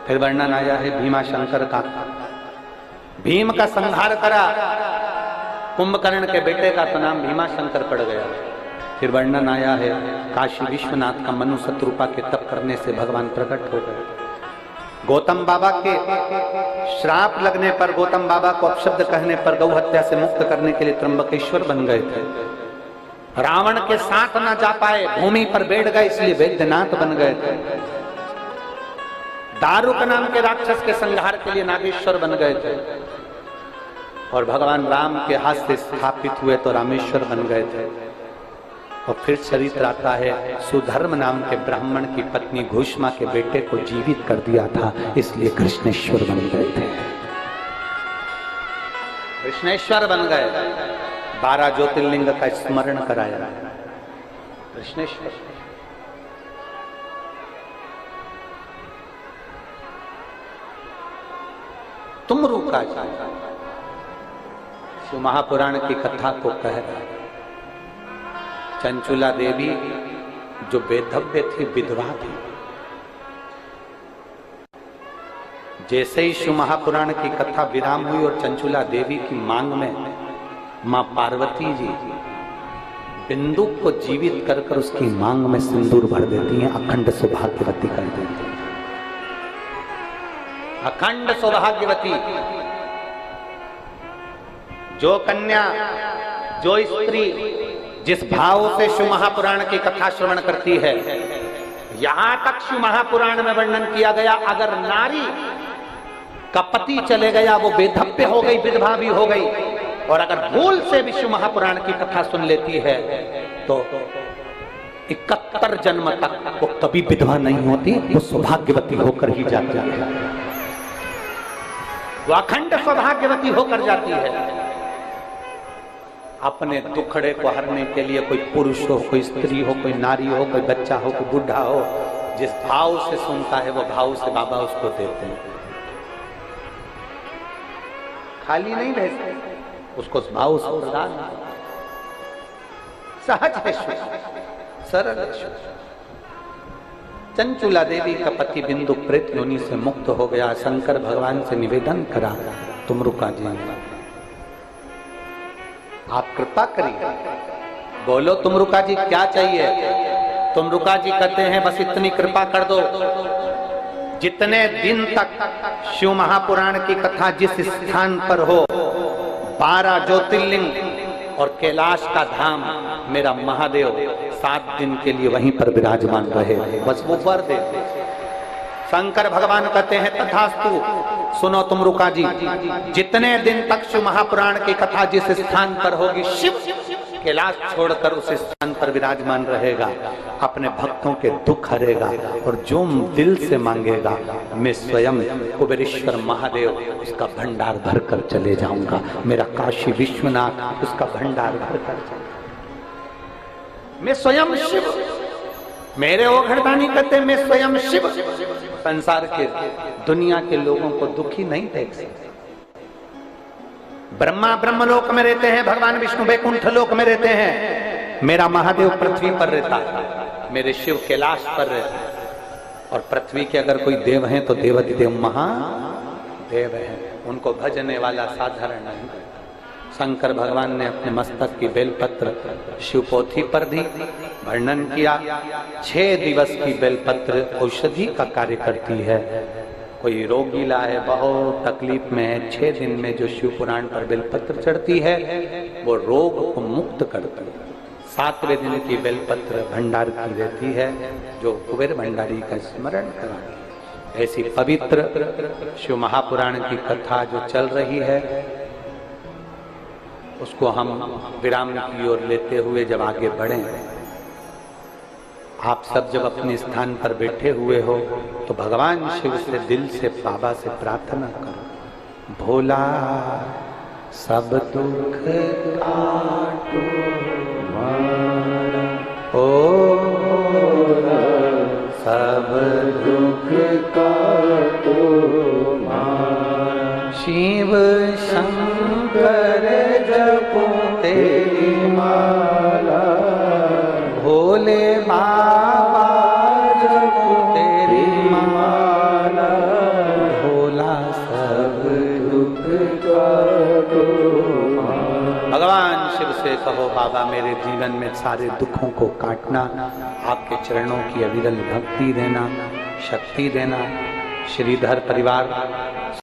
Speaker 1: फिर वर्णन आया है भीमा शंकर का, भीम का संहार करा, कुंभकर्ण के बेटे का तो नाम भीमा शंकर पड़ गया। फिर वर्णन आया है काशी विश्वनाथ का मनु शत्रुपा के तप करने से भगवान प्रकट हो गए। गौतम बाबा के श्राप लगने पर, गौतम बाबा को अपशब्द कहने पर गौ हत्या से मुक्त करने के लिए त्र्यंबकेश्वर बन गए थे। रावण के साथ न जा पाए, भूमि पर बैठ गए, इसलिए वैद्यनाथ बन गए थे। दारुक नाम के राक्षस के संहार के लिए नागेश्वर बन गए थे, और भगवान राम के हाथ से स्थापित हुए तो रामेश्वर बन गए थे। और फिर चरित्र आता है, सुधर्म नाम के ब्राह्मण की पत्नी घुष्मा के बेटे को जीवित कर दिया था, इसलिए कृष्णेश्वर बन गए थे, कृष्णेश्वर बन गए। 12 ज्योतिर्लिंग का स्मरण कराया कृष्णेश्वर। तुम रुका शिव महापुराण की कथा को कह रहा है। चंचुला देवी जो बेधव्य थी, विधवा थी, जैसे ही शिव महापुराण की कथा विराम हुई और चंचुला देवी की मांग में मां पार्वती जी बिंदु को जीवित कर कर उसकी मांग में सिंदूर भर देती हैं, अखंड सौभाग्यवती कर देती हैं। अखंड सौभाग्यवती जो कन्या, जो स्त्री जिस भाव से शिव महापुराण की कथा श्रवण करती है, यहां तक शिव महापुराण में वर्णन किया गया, अगर नारी का पति चले गया, वो बेधप्य हो गई, विधवा भी हो गई, और अगर भूल से भी शिव महापुराण की कथा सुन लेती है तो 71 जन्म तक वो कभी विधवा नहीं होती, वो सौभाग्यवती होकर ही जाती है, वो अखंड सौभाग्यवती होकर जाती है। अपने दुखड़े को हरने के लिए कोई पुरुष हो, कोई स्त्री हो, कोई नारी हो, कोई बच्चा हो, कोई बुढ़ा हो, जिस भाव से सुनता है वो भाव से बाबा उसको देते हैं। खाली नहीं भेजते, उसको भाव से प्रदान। सहज है शिव, सरल है शिव। चंचुला देवी का पति बिंदु प्रेत योनि से मुक्त हो गया, शंकर भगवान से निवेदन करा, तुमरुका जी आप कृपा करिए, बोलो तुमरुका जी क्या चाहिए। तुमरुका जी कहते हैं बस इतनी कृपा कर दो, जितने दिन तक शिव महापुराण की कथा जिस स्थान पर हो, 12 ज्योतिर्लिंग और कैलाश का धाम, मेरा महादेव 7 दिन के लिए वहीं पर विराजमान रहे, बस वो वर दे। शंकर भगवान कहते हैं तथास्तु। सुनो तुमरुका जी, जितने दिन तक शिव महापुराण की कथा जिस स्थान पर होगी, शिव कैलाश छोड़कर उस स्थान पर विराजमान रहेगा, अपने भक्तों के दुख हरेगा, और जो दिल से मांगेगा मैं स्वयं कुबेरेश्वर महादेव उसका भंडार भर कर चले जाऊंगा। मेरा काशी विश्वनाथ उसका भंडार भर कर चले, मैं स्वयं शिव। मेरे ओघड़दानी कहते मैं स्वयं शिव संसार के दुनिया के लोगों को दुखी नहीं देख सकते। ब्रह्मा ब्रह्मलोक में रहते हैं, भगवान विष्णु वैकुंठ लोक में रहते हैं, मेरा महादेव पृथ्वी पर रहता है, मेरे शिव कैलाश पर रहते हैं। और पृथ्वी के अगर कोई देव हैं तो देवाधिदेव महादेव है, उनको भजने वाला साधारण नहीं। शंकर भगवान ने अपने मस्तक की बेलपत्र शिवपोथी पर दी, वर्णन किया। 6 दिवस की बेलपत्र औषधि का कार्य करती है। कोई रोगी लाए, बहुत तकलीफ में है, 6 दिन में जो शिव पुराण पर बेलपत्र चढ़ती है वो रोग को मुक्त करती है। 7वें दिन की बेलपत्र भंडार की रहती है, जो कुबेर भंडारी का स्मरण कराती है। ऐसी पवित्र शिव महापुराण की कथा जो चल रही है, उसको हम विराम की ओर लेते हुए जब आगे बढ़ें, आप सब जब अपने स्थान पर बैठे हुए हो तो भगवान शिव से दिल से, बाबा से प्रार्थना करो, भोला सब दुख काटो मारा, ओ सब दुख काटो मारा, शिव शंकर जपो तेरी माला, भोले बाबा जपो तेरी माला, भोला सब दुख काटो माला। भगवान शिव से कहो, बाबा मेरे जीवन में सारे दुखों को काटना, आपके चरणों की अविरल भक्ति देना, शक्ति देना। श्रीधर परिवार